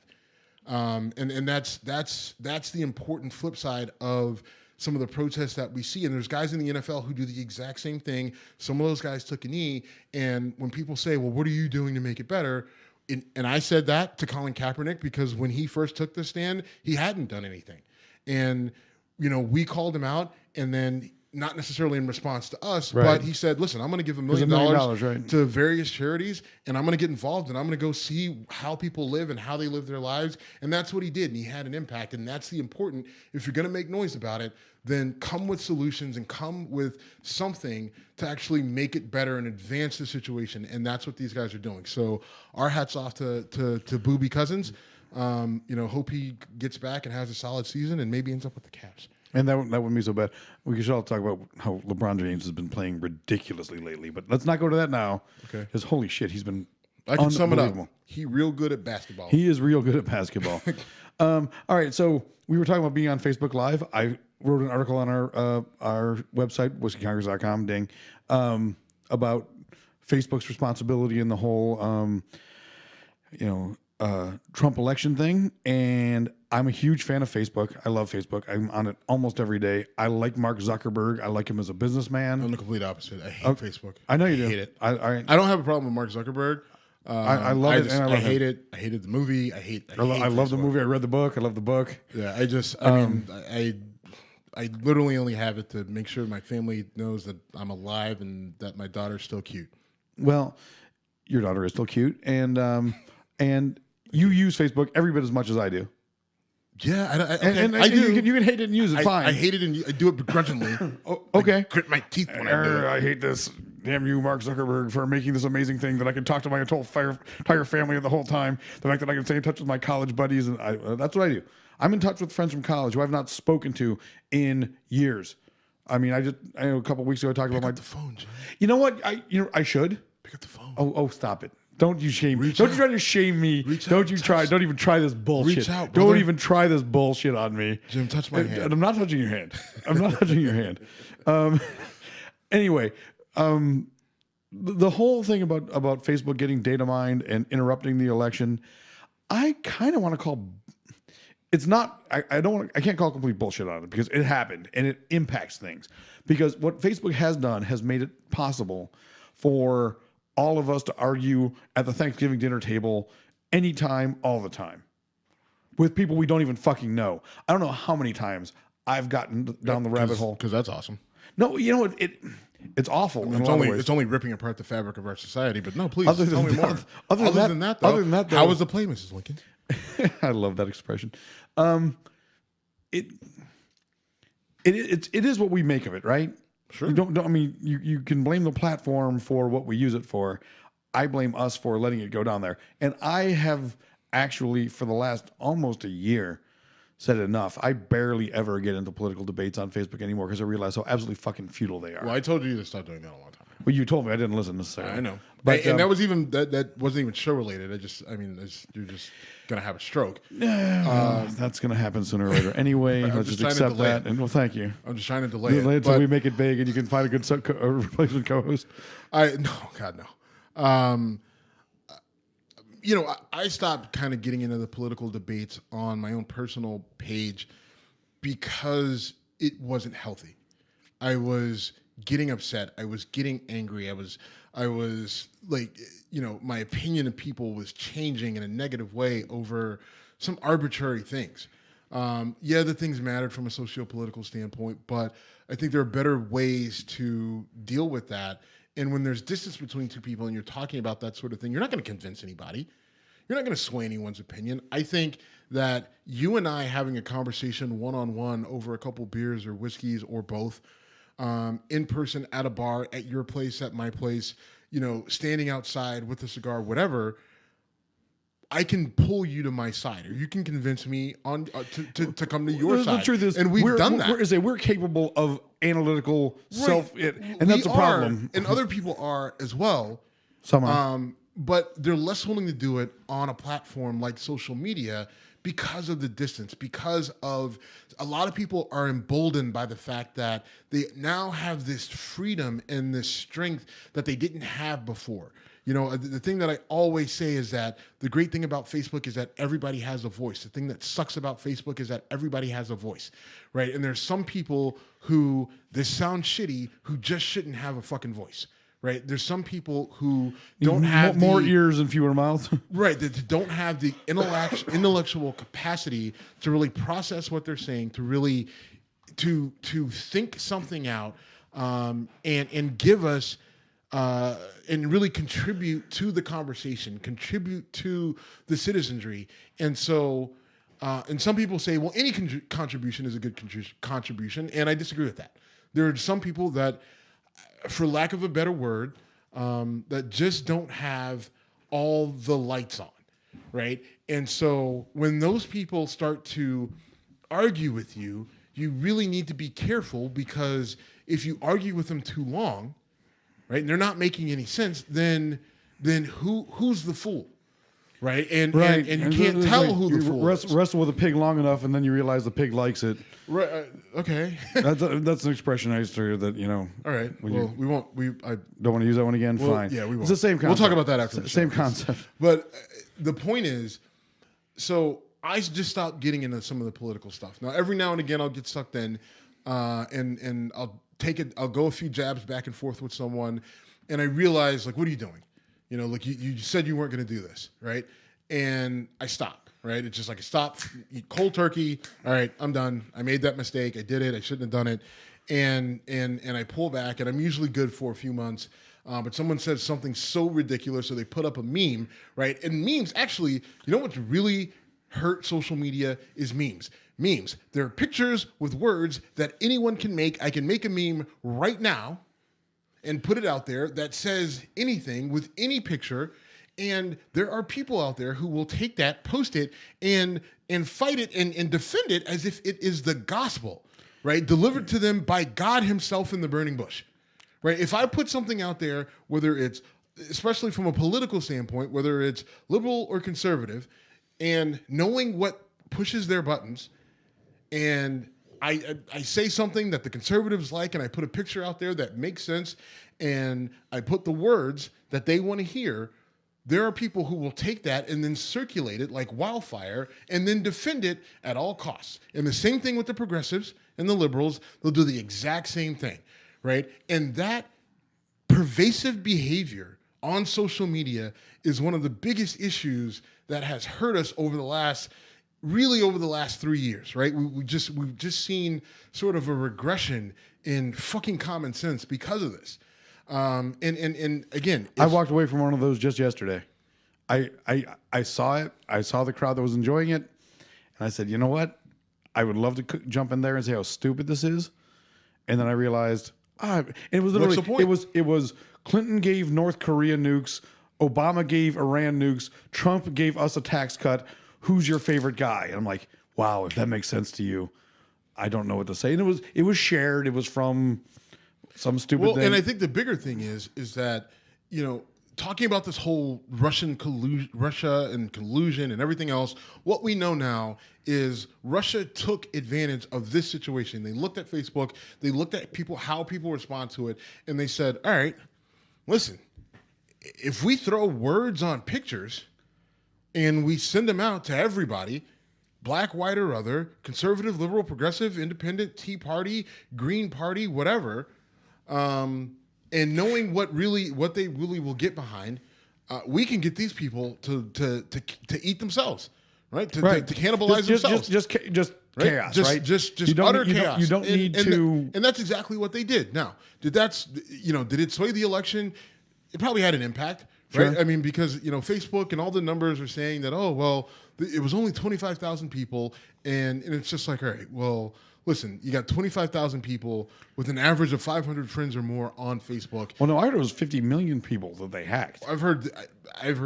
And that's the important flip side of some of the protests that we see. And there's guys in the NFL who do the exact same thing. Some of those guys took a knee, and when people say, well, what are you doing to make it better? And I said that to Colin Kaepernick because when he first took the stand, he hadn't done anything. And, we called him out, and then not necessarily in response to us, but he said, listen, I'm going to give $1 million to various charities, and I'm going to get involved, and I'm going to go see how people live and how they live their lives. And that's what he did, and he had an impact. And that's the important, if you're going to make noise about it, then come with solutions and come with something to actually make it better and advance the situation. And that's what these guys are doing. So our hats off to Boobie Cousins. Hope he gets back and has a solid season and maybe ends up with the Cavs. And that wouldn't be so bad. We should all talk about how LeBron James has been playing ridiculously lately, but let's not go to that now. Okay. Because holy shit, he's been I can sum it up. He real good at basketball. He is real good at basketball. All right, so we were talking about being on Facebook Live. I wrote an article on our website, whiskeycongress.com, ding, about Facebook's responsibility in the whole, Trump election thing. And I'm a huge fan of Facebook. I love Facebook. I'm on it almost every day. I like Mark Zuckerberg. I like him as a businessman. I'm the complete opposite. I hate Facebook. I know you do. I hate it. I don't have a problem with Mark Zuckerberg. I love it, and I love hate it. I hated the movie. I love the movie. I read the book. I love the book. Yeah, I literally only have it to make sure my family knows that I'm alive and that my daughter's still cute. Well, your daughter is still cute, and you use Facebook every bit as much as I do. Yeah, I do. You can hate it and use it. Fine. I hate it and I do it begrudgingly. Okay. I grit my teeth when I do it. I hate this. Damn you, Mark Zuckerberg, for making this amazing thing that I can talk to my entire family the whole time. The fact that I can stay in touch with my college buddies, and that's what I do. I'm in touch with friends from college who I've not spoken to in years. I mean, I know a couple weeks ago I talked about Pick up the phone, Jim. You know what? I should. Pick up the phone. Oh, stop it. Don't you shame me. Reach Don't out. you try to shame me. Reach Don't out. you try. Don't even try this bullshit. Reach out, Don't brother. even try this bullshit on me. Jim, touch my hand. I'm not touching your hand. I'm not touching your hand. Anyway, the whole thing about Facebook getting data mined and interrupting the election, I kind of want to call. It's not. I don't. I can't call complete bullshit on it because it happened and it impacts things. Because what Facebook has done has made it possible for all of us to argue at the Thanksgiving dinner table anytime, all the time, with people we don't even fucking know. I don't know how many times I've gotten down the rabbit hole. Because that's awesome. No, you know it's awful. In a lot of ways. It's only ripping apart the fabric of our society. But no, please Other tell than me more. that- other than that, though- how was the play, Mrs. Lincoln? I love that expression. It is what we make of it, right? Sure. You don't I mean, you can blame the platform for what we use it for. I blame us for letting it go down there. And I have actually, for the last almost a year, said enough. I barely ever get into political debates on Facebook anymore because I realize how absolutely fucking futile they are. Well, I told you to stop doing that a long time ago. Well, you told me. I didn't listen necessarily. I know, But and that was even that wasn't even show related. You're just gonna have a stroke. that's going to happen sooner or later. Anyway, let's just just trying to accept delay that. it. And well, thank you. I'm just trying to delay it. Until but we make it big and you can find a good replacement co-host. God no. I stopped kind of getting into the political debates on my own personal page because it wasn't healthy. I was getting upset. I was getting angry. I was like, my opinion of people was changing in a negative way over some arbitrary things. The things mattered from a socio-political standpoint, but I think there are better ways to deal with that. And when there's distance between two people and you're talking about that sort of thing, you're not going to convince anybody. You're not going to sway anyone's opinion. I think that you and I having a conversation one-on-one over a couple beers or whiskeys or both, in person at a bar, at your place, at my place, standing outside with a cigar, whatever, I can pull you to my side, or you can convince me on to come to your side. The truth is, and we've done that. We're capable of analytical and We that's a are, problem. and other people are as well. Some are. But they're less willing to do it on a platform like social media because of the distance, because of a lot of people are emboldened by the fact that they now have this freedom and this strength that they didn't have before. The thing that I always say is that the great thing about Facebook is that everybody has a voice. The thing that sucks about Facebook is that everybody has a voice, right? And there's some people who, this sounds shitty, who just shouldn't have a fucking voice. Right, there's some people who don't have more ears and fewer mouths. Right, that don't have the intellectual capacity to really process what they're saying, to really to think something out, and give us and really contribute to the conversation, contribute to the citizenry. And so, and some people say, well, any contribution is a good contribution, and I disagree with that. There are some people that, for lack of a better word, that just don't have all the lights on, right? And so when those people start to argue with you, you really need to be careful, because if you argue with them too long, right, and they're not making any sense, then who's the fool? Right, and you can't tell who the fool is. Wrestle with a pig long enough, and then you realize the pig likes it. Right. Okay. That's an expression I used to hear that All right. Well, we won't. I don't want to use that one again. well, Fine. Yeah, we won't. It's the same concept. We'll talk about that after the show. Same concept. But the point is, so I just stopped getting into some of the political stuff. Now, every now and again, I'll get sucked in, and I'll take it. I'll go a few jabs back and forth with someone, and I realize, like, what are you doing? like you said you weren't going to do this, right? And I stopped, right? It's just like I stopped, cold turkey. All right, I'm done. I made that mistake. I did it. I shouldn't have done it. And I pull back, and I'm usually good for a few months. But someone says something so ridiculous, so they put up a meme, right? And memes, actually, you know what's really hurt social media is memes. Memes. There are pictures with words that anyone can make. I can make a meme right now and put it out there that says anything with any picture. And there are people out there who will take that, post it, and fight it and defend it as if it is the gospel, right? Delivered to them by God himself in the burning bush, right? If I put something out there, whether it's, especially from a political standpoint, whether it's liberal or conservative, and knowing what pushes their buttons, and I say something that the conservatives like, and I put a picture out there that makes sense, and I put the words that they want to hear, there are people who will take that and then circulate it like wildfire and then defend it at all costs. And the same thing with the progressives and the liberals. They'll do the exact same thing, right? And that pervasive behavior on social media is one of the biggest issues that has hurt us over the last 3 years, right? We've just seen sort of a regression in fucking common sense because of this. And again, I walked away from one of those just yesterday. I saw it. I saw the crowd that was enjoying it, and I said, you know what? I would love to jump in there and say how stupid this is. And then I realized, it was literally, What's the point? it was Clinton gave North Korea nukes, Obama gave Iran nukes, Trump gave us a tax cut. Who's your favorite guy? And I'm like, wow, if that makes sense to you, I don't know what to say. And it was shared. It was from some stupid thing. And I think the bigger thing is that, talking about this whole Russia and collusion and everything else, what we know now is Russia took advantage of this situation. They looked at Facebook, they looked at how people respond to it, and they said, all right, listen, if we throw words on pictures and we send them out to everybody, black, white, or other, conservative, liberal, progressive, independent, Tea Party, Green Party, whatever, and knowing what they really will get behind, we can get these people to eat themselves, right? To cannibalize themselves. Just right? chaos, right? Just utter chaos. You don't need to. And that's exactly what they did. Now, did it sway the election? It probably had an impact, right? Sure. I mean, because Facebook and all the numbers are saying that, oh well, it was only 25,000 people, and it's just like, all right, well, listen, you got 25,000 people with an average of 500 friends or more on Facebook. Well, no, I heard it was 50 million people that they hacked. I've heard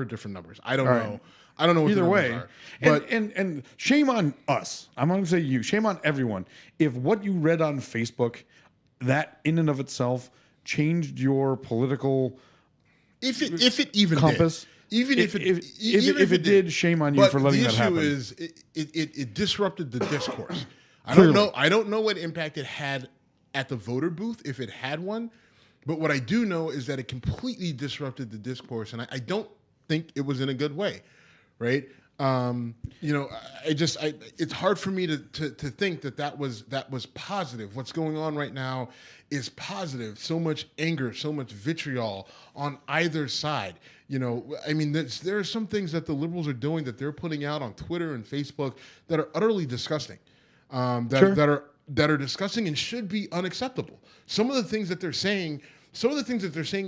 different numbers. I don't know. I don't know what Either the way, numbers are. But and shame on us. I'm going to say you. Shame on everyone. If what you read on Facebook, that in and of itself changed your political if it even compass. did. Even if it did, shame on you for letting that happen. But the issue is it disrupted the discourse. I don't know what impact it had at the voter booth, if it had one. But what I do know is that it completely disrupted the discourse, and I don't think it was in a good way, right? It's hard for me to think that was positive. What's going on right now is positive. So much anger, so much vitriol on either side. There are some things that the liberals are doing that they're putting out on Twitter and Facebook that are utterly disgusting. That are disgusting and should be unacceptable. Some of the things that they're saying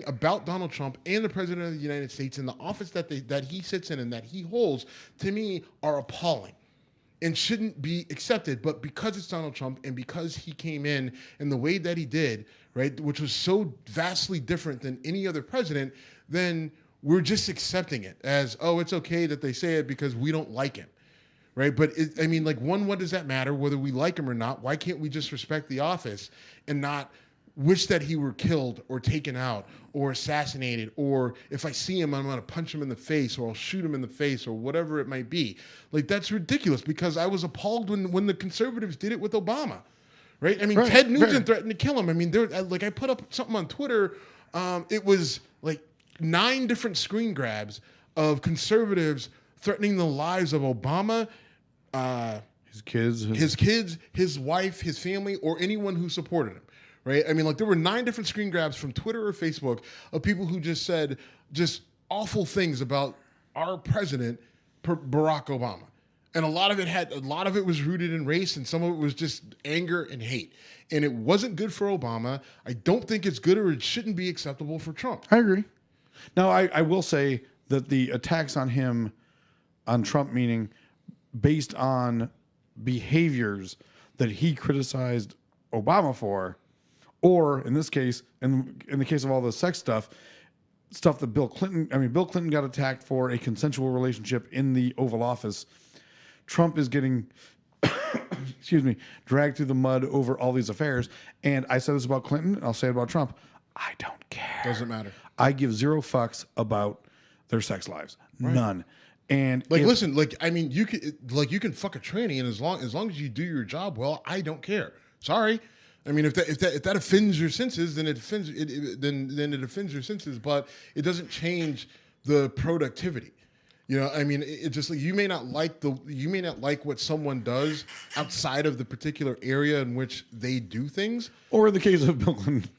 about Donald Trump and the President of the United States and the office that he sits in and that he holds, to me, are appalling and shouldn't be accepted. But because it's Donald Trump and because he came in the way that he did, right, which was so vastly different than any other president, then we're just accepting it as, oh, it's okay that they say it because we don't like him. Right. But what does that matter whether we like him or not? Why can't we just respect the office and not wish that he were killed or taken out or assassinated? Or if I see him, I'm going to punch him in the face or I'll shoot him in the face or whatever it might be. That's ridiculous because I was appalled when the conservatives did it with Obama. Right. Ted Nugent threatened to kill him. I put up something on Twitter. It was 9 different screen grabs of conservatives threatening the lives of Obama, his kids, his wife, his family, or anyone who supported him, right? There were 9 different screen grabs from Twitter or Facebook of people who just said, just awful things about our president, Barack Obama. And a lot of it was rooted in race, and some of it was just anger and hate. And it wasn't good for Obama. I don't think it's good, or it shouldn't be acceptable for Trump. I agree. Now, I will say that the attacks on him, on Trump, meaning based on behaviors that he criticized Obama for, or in this case, in the case of all the sex stuff that Bill Clinton got attacked for a consensual relationship in the Oval Office. Trump is getting, dragged through the mud over all these affairs. And I said this about Clinton, I'll say it about Trump. I don't care. Doesn't matter. I give zero fucks about their sex lives. Right. None. And listen, you can fuck a tranny, and as long as you do your job well, I don't care. Sorry. I mean, if that offends your senses, then it offends your senses, but it doesn't change the productivity. You know, I mean, it just like you may not like what someone does outside of the particular area in which they do things. Or in the case of Bill Clinton,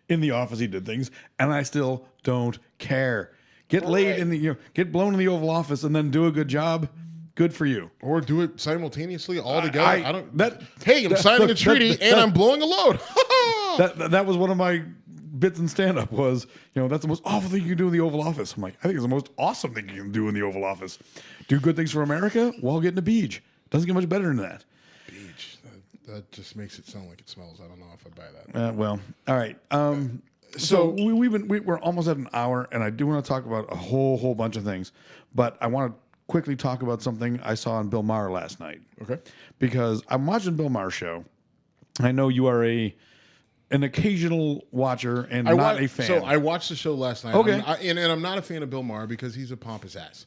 in the office he did things, and I still don't care. Get laid in the get blown in the Oval Office and then do a good job. Good for you. Or do it simultaneously all together. I'm signing a treaty and I'm blowing a load. that was one of my bits in stand-up was, that's the most awful thing you can do in the Oval Office. I'm like, I think it's the most awesome thing you can do in the Oval Office. Do good things for America while getting a beach. Doesn't get much better than that. Beach. That just makes it sound like it smells. I don't know if I buy that. Well, all right. So we're almost at an hour, and I do want to talk about a whole bunch of things, but I want to quickly talk about something I saw on Bill Maher last night. Okay. Because I'm watching Bill Maher's show. I know you are an occasional watcher and not a fan. So I watched the show last night. Okay. And I'm not a fan of Bill Maher because he's a pompous ass.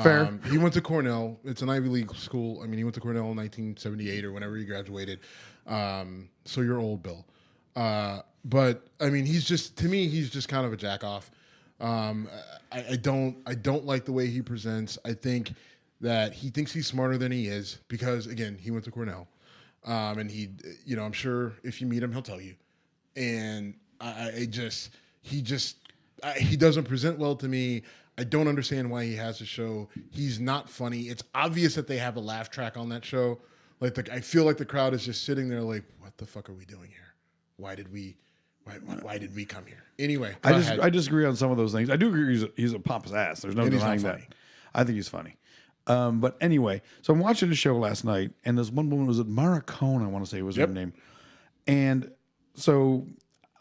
Fair. He went to Cornell. It's an Ivy League school. I mean, he went to Cornell in 1978 or whenever he graduated. So you're old, Bill. But I mean, he's just kind of a jack off. I don't like the way he presents. I think that he thinks he's smarter than he is because, again, he went to Cornell. And I'm sure if you meet him, he'll tell you. And he doesn't present well to me. I don't understand why he has a show. He's not funny. It's obvious that they have a laugh track on that show. I feel like the crowd is just sitting there like, what the fuck are we doing here? Why did we come here? Anyway, I disagree on some of those things. I do agree he's a pompous ass. There's no denying that. I think he's funny. But anyway, so I'm watching the show last night, and this one woman, was it Mara Cohn, I want to say was her name. And so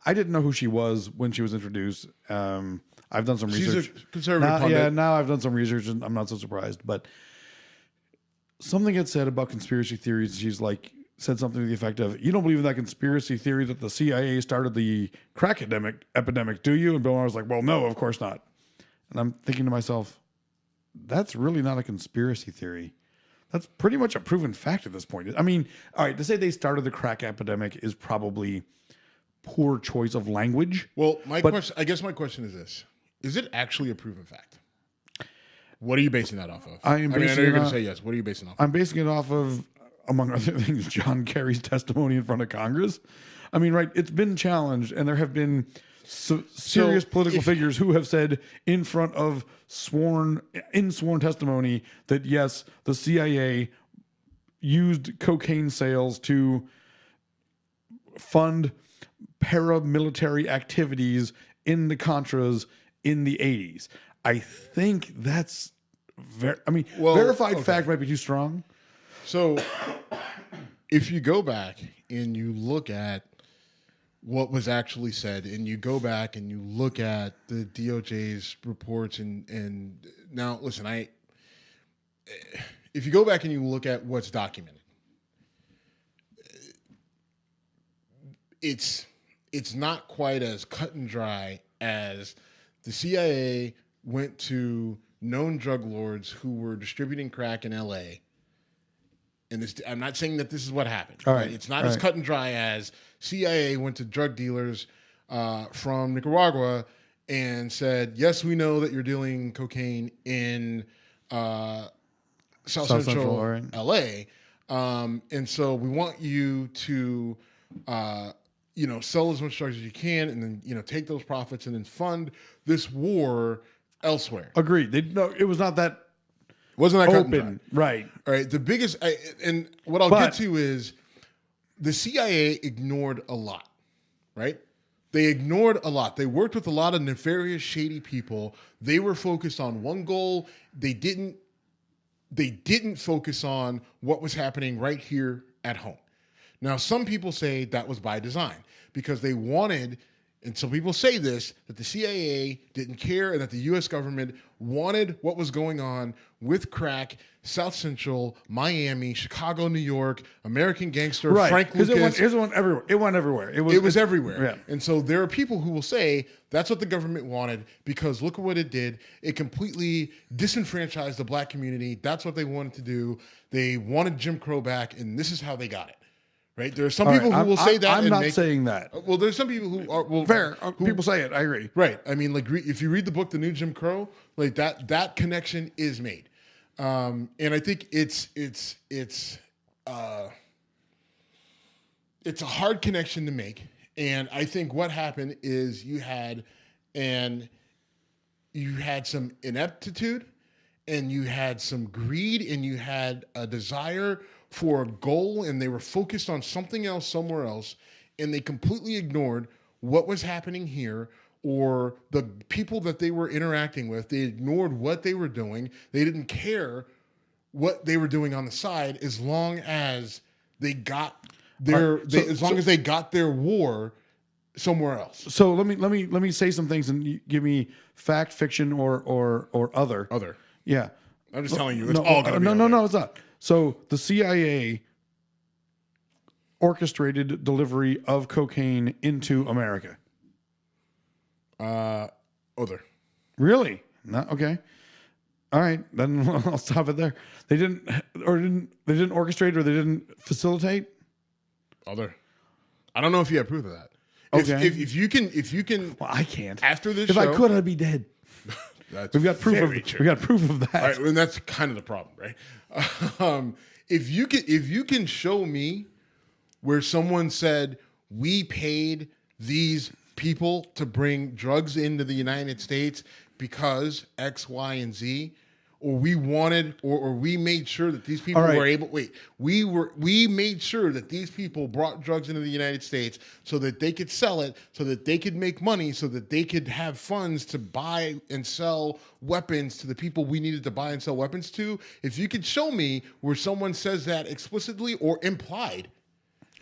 I didn't know who she was when she was introduced. I've done some research. She's a conservative pundit. Yeah, now I've done some research, and I'm not so surprised. But something had said about conspiracy theories. She's said something to the effect of, you don't believe in that conspiracy theory that the CIA started the crack epidemic, do you? And Bill Maher was like, well, no, of course not. And I'm thinking to myself, that's really not a conspiracy theory. That's pretty much a proven fact at this point. I mean, all right, to say they started the crack epidemic is probably poor choice of language. Well, my question is this. Is it actually a proven fact? What are you basing that off of? I know you're going to say yes. What are you basing it off of? I'm basing it off of, among other things, John Kerry's testimony in front of Congress. I mean, right, it's been challenged, and there have been serious political figures who have said in front of sworn testimony that, yes, the CIA used cocaine sales to fund paramilitary activities in the Contras in the 80s. I think that's verified fact might be too strong. So if you go back and you look at what was actually said, and you go back and you look at the DOJ's reports, and now listen, if you go back and you look at what's documented, it's not quite as cut and dry as the CIA went to known drug lords who were distributing crack in LA. And I'm not saying that this is what happened. All right. It's not as cut and dry as CIA went to drug dealers from Nicaragua and said, yes, we know that you're dealing cocaine in South Central LA. And so we want you to, sell as much drugs as you can, and then, take those profits and then fund this war elsewhere. Agreed. No, it was not that Wasn't that cut and dry. open. Right. All right. The biggest, and what I'll get to is the CIA ignored a lot, right? They ignored a lot. They worked with a lot of nefarious, shady people. They were focused on one goal. They didn't focus on what was happening right here at home. Now, some people say that was by design because they wanted, and some people say this, that the CIA didn't care and that the U.S. government wanted what was going on with crack, South Central, Miami, Chicago, New York, American Gangster, Right. Frank Because Lucas. it went everywhere. It went everywhere. It was everywhere. Yeah. And so there are people who will say that's what the government wanted because look at what it did. It completely disenfranchised the black community. That's what they wanted to do. They wanted Jim Crow back, and this is how they got it. Right? There are some people who will say that. I'm not saying that. Well, there's some people who are Fair. who- People say it. I agree. Right. I mean, like if you read the book, The New Jim Crow, like that connection is made, and I think it's a hard connection to make. And I think what happened is you had some ineptitude, and you had some greed, and you had a desire for a goal, and they were focused on something else somewhere else, and they completely ignored what was happening here or the people that they were interacting with. They ignored what they were doing. They didn't care what they were doing on the side as long as they got their as they got their war somewhere else. So let me say some things and you give me fact, fiction, or other. Other. Yeah. I'm just telling you, it's all going to be no, it's not. So the CIA orchestrated delivery of cocaine into America. Other. Really? Not okay. All right, then I'll stop it there. They didn't orchestrate or they didn't facilitate. Other. I don't know if you have proof of that. Okay. If you can. Well, I can't. After this if show, I could, I'd be dead. We've got proof very of true. we got proof of that. All right, and that's kind of the problem, right? If you can show me where someone said we paid these people to bring drugs into the United States because X, Y, and Z, or we wanted, or we made sure that these people right. were able. Wait, we made sure that these people brought drugs into the United States so that they could sell it, so that they could make money, so that they could have funds to buy and sell weapons to the people we needed to buy and sell weapons to. If you could show me where someone says that explicitly or implied,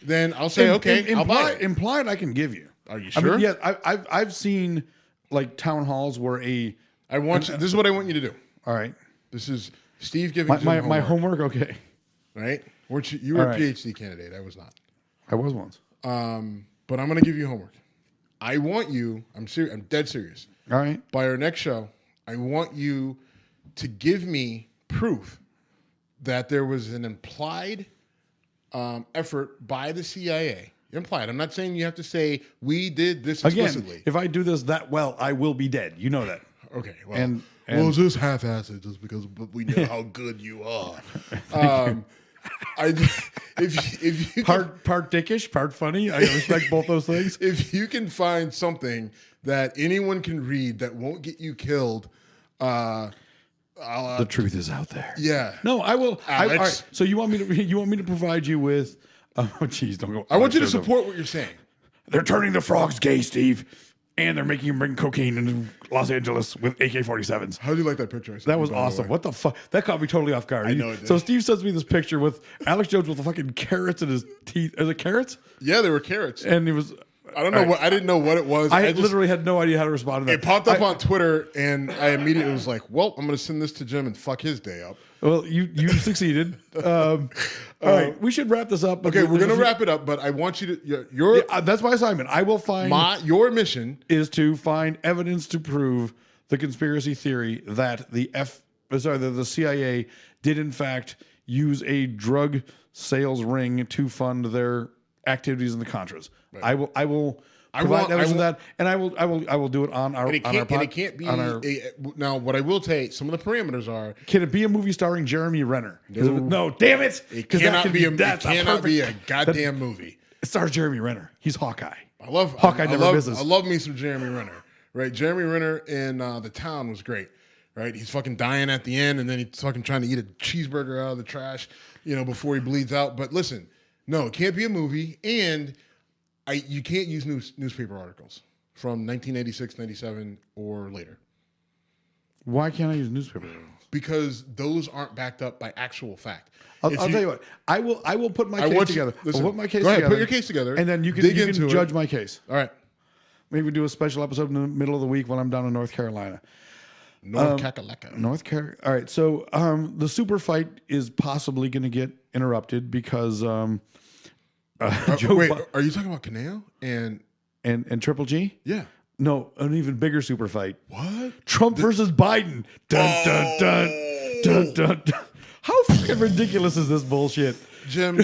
then I'll say okay. I'll buy it. Implied, I can give you. Are you I sure? mean, yeah, I've seen like town halls where I want you. This is what I want you to do. all right. This is Steve giving Jim My homework. Okay, right? Weren't you were All a right. PhD candidate. I was not. I was once. But I'm going to give you homework. I want you. I'm serious. I'm dead serious. All right. By our next show, I want you to give me proof that there was an implied effort by the CIA. Implied. I'm not saying you have to say we did this explicitly. Again, if I do this that well, I will be dead. You know that. Okay. Well, And well, it's just half-assed just because we know how good you are. If you part dickish, part funny. I respect both those things. if you can find something that anyone can read that won't get you killed, The truth is out there. yeah. No, I will. All Alex. right. So you want me to provide you with? Oh, jeez, don't go. I want you to support what you're saying. They're turning the frogs gay, Steve, and they're making them bring cocaine into Los Angeles with AK-47s. How do you like that picture? I sent That you, was by the awesome. way? What the fuck? That caught me totally off guard. I know it did. So Steve sends me this picture with Alex Jones with the fucking carrots in his teeth. Is it carrots? Yeah, there were carrots. And he was. I don't know what. I didn't know what it was. I just, literally had no idea how to respond to that. it popped up on Twitter, and I immediately was like, "Well, I'm going to send this to Jim and fuck his day up." Well, you succeeded. All right, we should wrap this up. Okay, we're going to wrap it up, but I want you to your That's my assignment. I will find. your mission. is to find evidence to prove the conspiracy theory that the CIA did in fact use a drug sales ring to fund their activities in the Contras. I will provide evidence of that, and I will do it on our And it on our can't, and pod, it can't be on our, now. What I will say, some of the parameters are: Can it be a movie starring Jeremy Renner? No. Damn it! it 'Cause that cannot can be that's a perfect- goddamn movie. It stars Jeremy Renner. He's Hawkeye. I love Hawkeye I never love, misses. I love me some Jeremy Renner. right? Jeremy Renner in The Town was great, right? He's fucking dying at the end, and then he's fucking trying to eat a cheeseburger out of the trash, before he bleeds out. But listen, no, it can't be a movie, and you can't use newspaper articles from 1986, 97, or later. Why can't I use newspaper? Because those aren't backed up by actual fact. I'll tell you what. I will put my case together. Listen, I'll put my case go ahead, together. put your case together, and then you can dig into judge it. my case. All right. Maybe we do a special episode in the middle of the week when I'm down in North Carolina. North Carolina. All right. So the super fight is possibly going to get interrupted because Joe Wait, are you talking about Canelo and Triple G? Yeah. No, an even bigger super fight. What? Trump versus Biden. Dun, dun, dun, dun, dun, dun. How fucking ridiculous is this bullshit? Jim,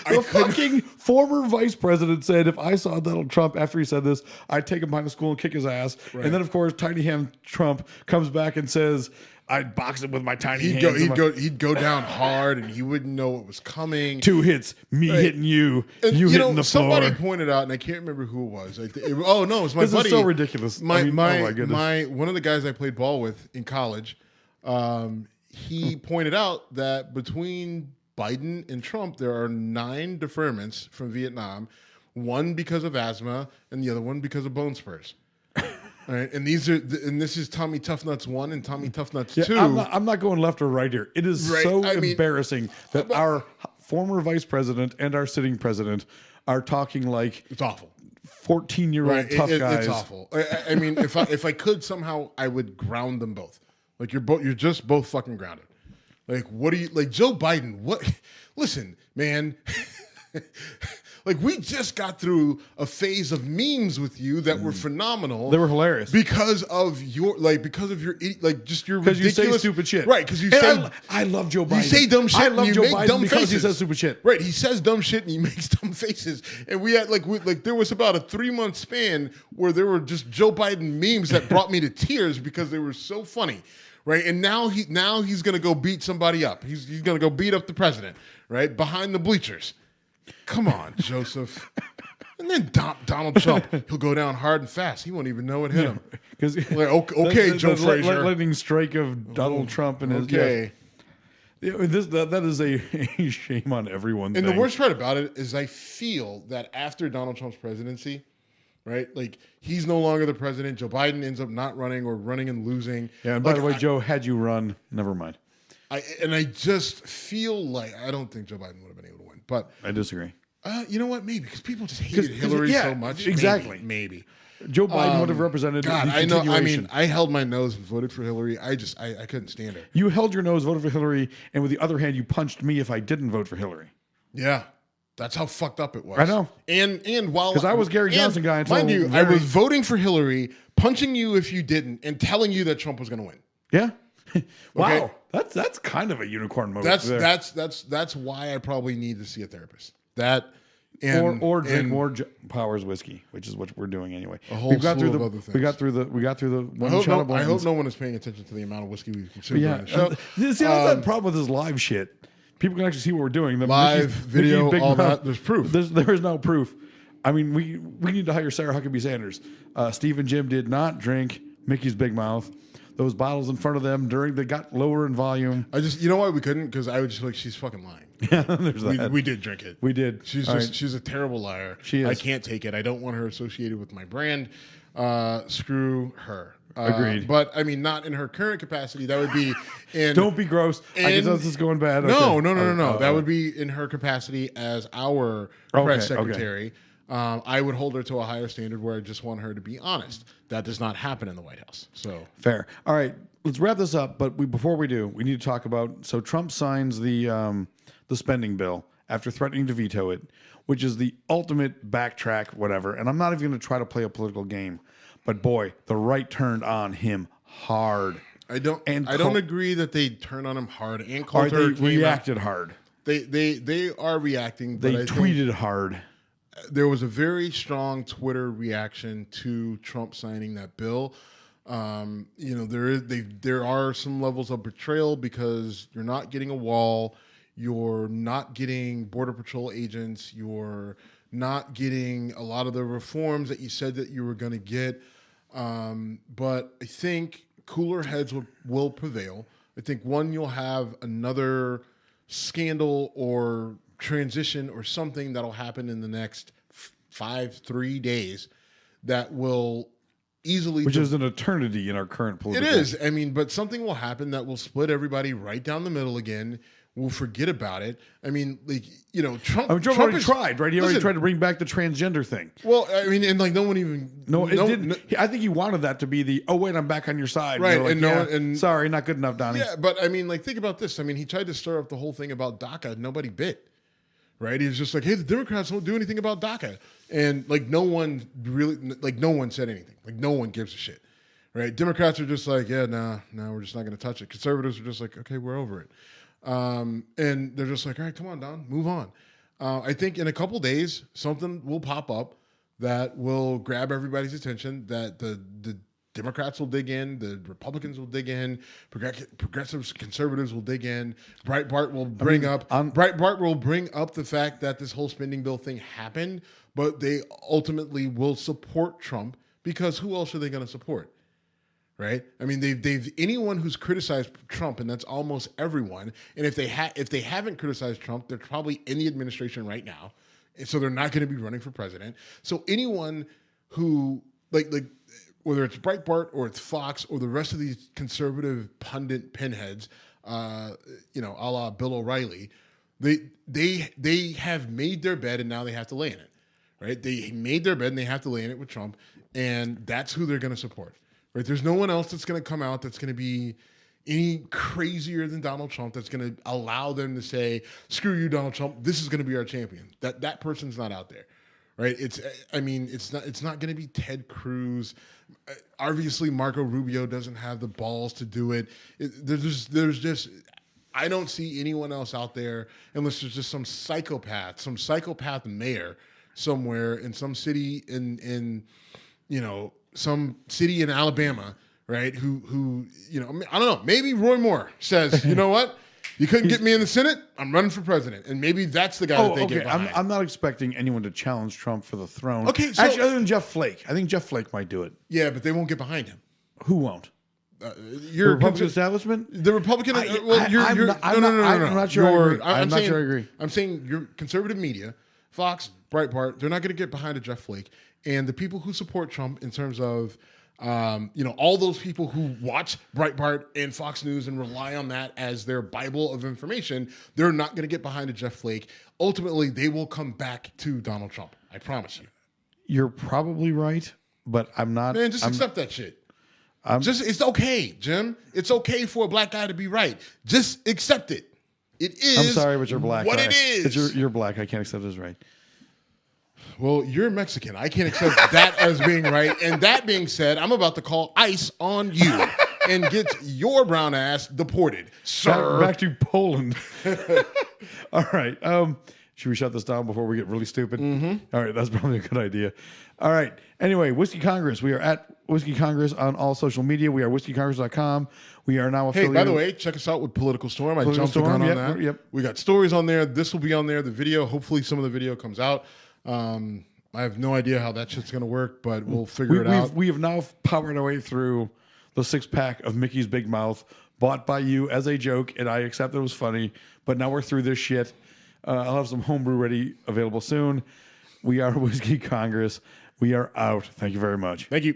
The fucking former vice president said if I saw Donald Trump after he said this, I'd take him behind the school and kick his ass. Right. And then, of course, Tiny Hand Trump comes back and says, I'd box him with my tiny hands. He'd go down hard, and he wouldn't know what was coming. 2 hits, me hitting you, And, you hitting the somebody floor. pointed out, and I can't remember who it was. It was my This buddy. is so ridiculous. My oh my goodness. one of the guys I played ball with in college, he pointed out that between Biden and Trump, there are 9 deferments from Vietnam, one because of asthma, and the other one because of bone spurs. All right, and this is Tommy Toughnuts 1 and Tommy Toughnuts 2. I'm not going left or right here. It is Right, so I mean- embarrassing that our former vice president and our sitting president are talking like It's awful. 14-year-old Right, tough guys. It's awful. I mean, if I could somehow, I would ground them both. Like you're just both fucking grounded. Like what do you like, Joe Biden? What? Listen, man. Like we just got through a phase of memes with you that were phenomenal. They were hilarious. because of your just your Because you ridiculous say stupid shit. right? Because you And say I love Joe Biden. you say dumb shit. I and love you Joe make Biden dumb because faces. he says stupid shit. Right, he says dumb shit and he makes dumb faces. And we had there was about a 3-month span where there were just Joe Biden memes that brought me to tears because they were so funny. Right, and now he's gonna go beat somebody up. He's gonna go beat up the president. Right behind the bleachers. Come on, Joseph. And then Donald Trump, he'll go down hard and fast. He won't even know it hit him. Because Okay, Joe Frazier. lightning strike of Donald Trump and his Okay. Yeah, that is a shame on everyone. And the worst part about it is I feel that after Donald Trump's presidency, right, like he's no longer the president. Joe Biden ends up not running or running and losing. Yeah, and by the way, Joe, had you run, never mind. I just feel like I don't think Joe Biden would have been able to win. But I disagree. you know what? Maybe because people just hated Hillary yeah, so much. exactly. Maybe. Joe Biden would have represented God, the I know. I continuation. mean, I held my nose and voted for Hillary. I couldn't stand her. You held your nose, voted for Hillary, and with the other hand, you punched me if I didn't vote for Hillary. Yeah. That's how fucked up it was. I know. And while 'Cause I was Gary Johnson guy until mind you, I very- was voting for Hillary, punching you if you didn't, and telling you that Trump was going to win. Yeah. Wow. Okay. That's kind of a unicorn move. That's why I probably need to see a therapist. That and or drink and more Powers whiskey, which is what we're doing anyway. A whole slew of other things. We got through the I one shot of hope Blanton's. no one is paying attention to the amount of whiskey we consume Yeah. during the show. See, that's the problem with this live shit. People can actually see what we're doing. The Live video, Big all Mouth- that. There's proof. There is no proof. I mean, we need to hire Sarah Huckabee Sanders. Steve and Jim did not drink Mickey's Big Mouth. Those bottles in front of them they got lower in volume. You know why we couldn't? Because I would just be like, she's fucking lying. Yeah, there's that. We did drink it. We did. She's All just right. she's a terrible liar. She is. I can't take it. I don't want her associated with my brand. Screw her. Agreed. But I mean, not in her current capacity. That would be in. Don't be gross. I can tell this is going bad. No, Okay. no. That would be in her capacity as our press okay. secretary. I would hold her to a higher standard where I just want her to be honest. That does not happen in the White House. So Fair. All right, let's wrap this up. But before we do, we need to talk about. So Trump signs the spending bill after threatening to veto it, which is the ultimate backtrack, whatever. And I'm not even going to try to play a political game, but boy, the right turned on him hard. I don't agree that they turn on him hard and Or Coulter they reacted hard. They are reacting. But They I think tweeted hard. there was a very strong Twitter reaction to Trump signing that bill. There are some levels of betrayal because you're not getting a wall, you're not getting Border Patrol agents, you're not getting a lot of the reforms that you said that you were going to get. But I think cooler heads will prevail. I think you'll have another scandal or transition or something that'll happen in the next 3 days that will easily, which is an eternity in our current political. It is. I mean, but something will happen that will split everybody right down the middle again. We'll forget about it. I mean, like, you know, Trump. Trump already tried, right? He already tried to bring back the transgender thing. Well, I mean, and like no one even. No, it didn't. I think he wanted that to be the, oh wait, I'm back on your side. Right, like, and no, and sorry, not good enough, Donnie. Yeah, but I mean, like, think about this. I mean, he tried to stir up the whole thing about DACA. Nobody bit. Right? He was just like, hey, the Democrats won't do anything about DACA, and like no one said anything. Like no one gives a shit. Right? Democrats are just like, yeah, no, we're just not going to touch it. Conservatives are just like, okay, we're over it. And they're just like, all right, come on, Don, move on. I think in a couple days, something will pop up that will grab everybody's attention, that the Democrats will dig in, the Republicans will dig in, progressives, conservatives will dig in. Breitbart will bring up the fact that this whole spending bill thing happened, but they ultimately will support Trump because who else are they going to support? Right? I mean, they've anyone who's criticized Trump, and that's almost everyone. And if they haven't criticized Trump, they're probably in the administration right now, and so they're not going to be running for president. So anyone who like whether it's Breitbart or it's Fox or the rest of these conservative pundit pinheads, a la Bill O'Reilly, they have made their bed and now they have to lay in it. Right? They made their bed and they have to lay in it with Trump, and that's who they're going to support. Right? There's no one else that's going to come out that's going to be any crazier than Donald Trump that's going to allow them to say, screw you, Donald Trump, this is going to be our champion. That person's not out there. Right? It's not going to be Ted Cruz. Obviously, Marco Rubio doesn't have the balls to do it. There's just I don't see anyone else out there unless there's just some psychopath mayor somewhere in some city in some city in Alabama, right? Who I don't know. Maybe Roy Moore says, you know what? You couldn't get me in the Senate. I'm running for president, and maybe that's the guy that they get behind. I'm not expecting anyone to challenge Trump for the throne. Okay, so, actually, other than Jeff Flake, I think Jeff Flake might do it. Yeah, but they won't get behind him. Who won't? The Republican establishment? The Republican. I'm not sure I agree. I'm saying your conservative media, Fox, Breitbart, they're not going to get behind a Jeff Flake, and the people who support Trump in terms of. All those people who watch Breitbart and Fox News and rely on that as their Bible of information, they're not going to get behind a Jeff Flake. Ultimately, they will come back to Donald Trump. I promise you. You're probably right, but I'm not. Man, accept that shit. It's okay, Jim. It's okay for a black guy to be right. Just accept it. It is. I'm sorry, but you're black. What it is. You're black. I can't accept it as right. Well, you're Mexican. I can't accept that as being right. And that being said, I'm about to call ICE on you and get your brown ass deported, sir. Back to Poland. All right. Should we shut this down before we get really stupid? Mm-hmm. All right. That's probably a good idea. All right. Anyway, Whiskey Congress. We are at Whiskey Congress on all social media. We are whiskeycongress.com. We are now affiliated. Hey, by the way, check us out with Political Storm. I jumped the gun on that. Yep. We got stories on there. This will be on there. The video, hopefully some of the video comes out. I have no idea how that shit's going to work, but we'll figure it out. We have now powered our way through the 6-pack of Mickey's Big Mouth, bought by you as a joke, and I accept it was funny, but now we're through this shit. I'll have some homebrew ready, available soon. We are Whiskey Congress. We are out. Thank you very much. Thank you.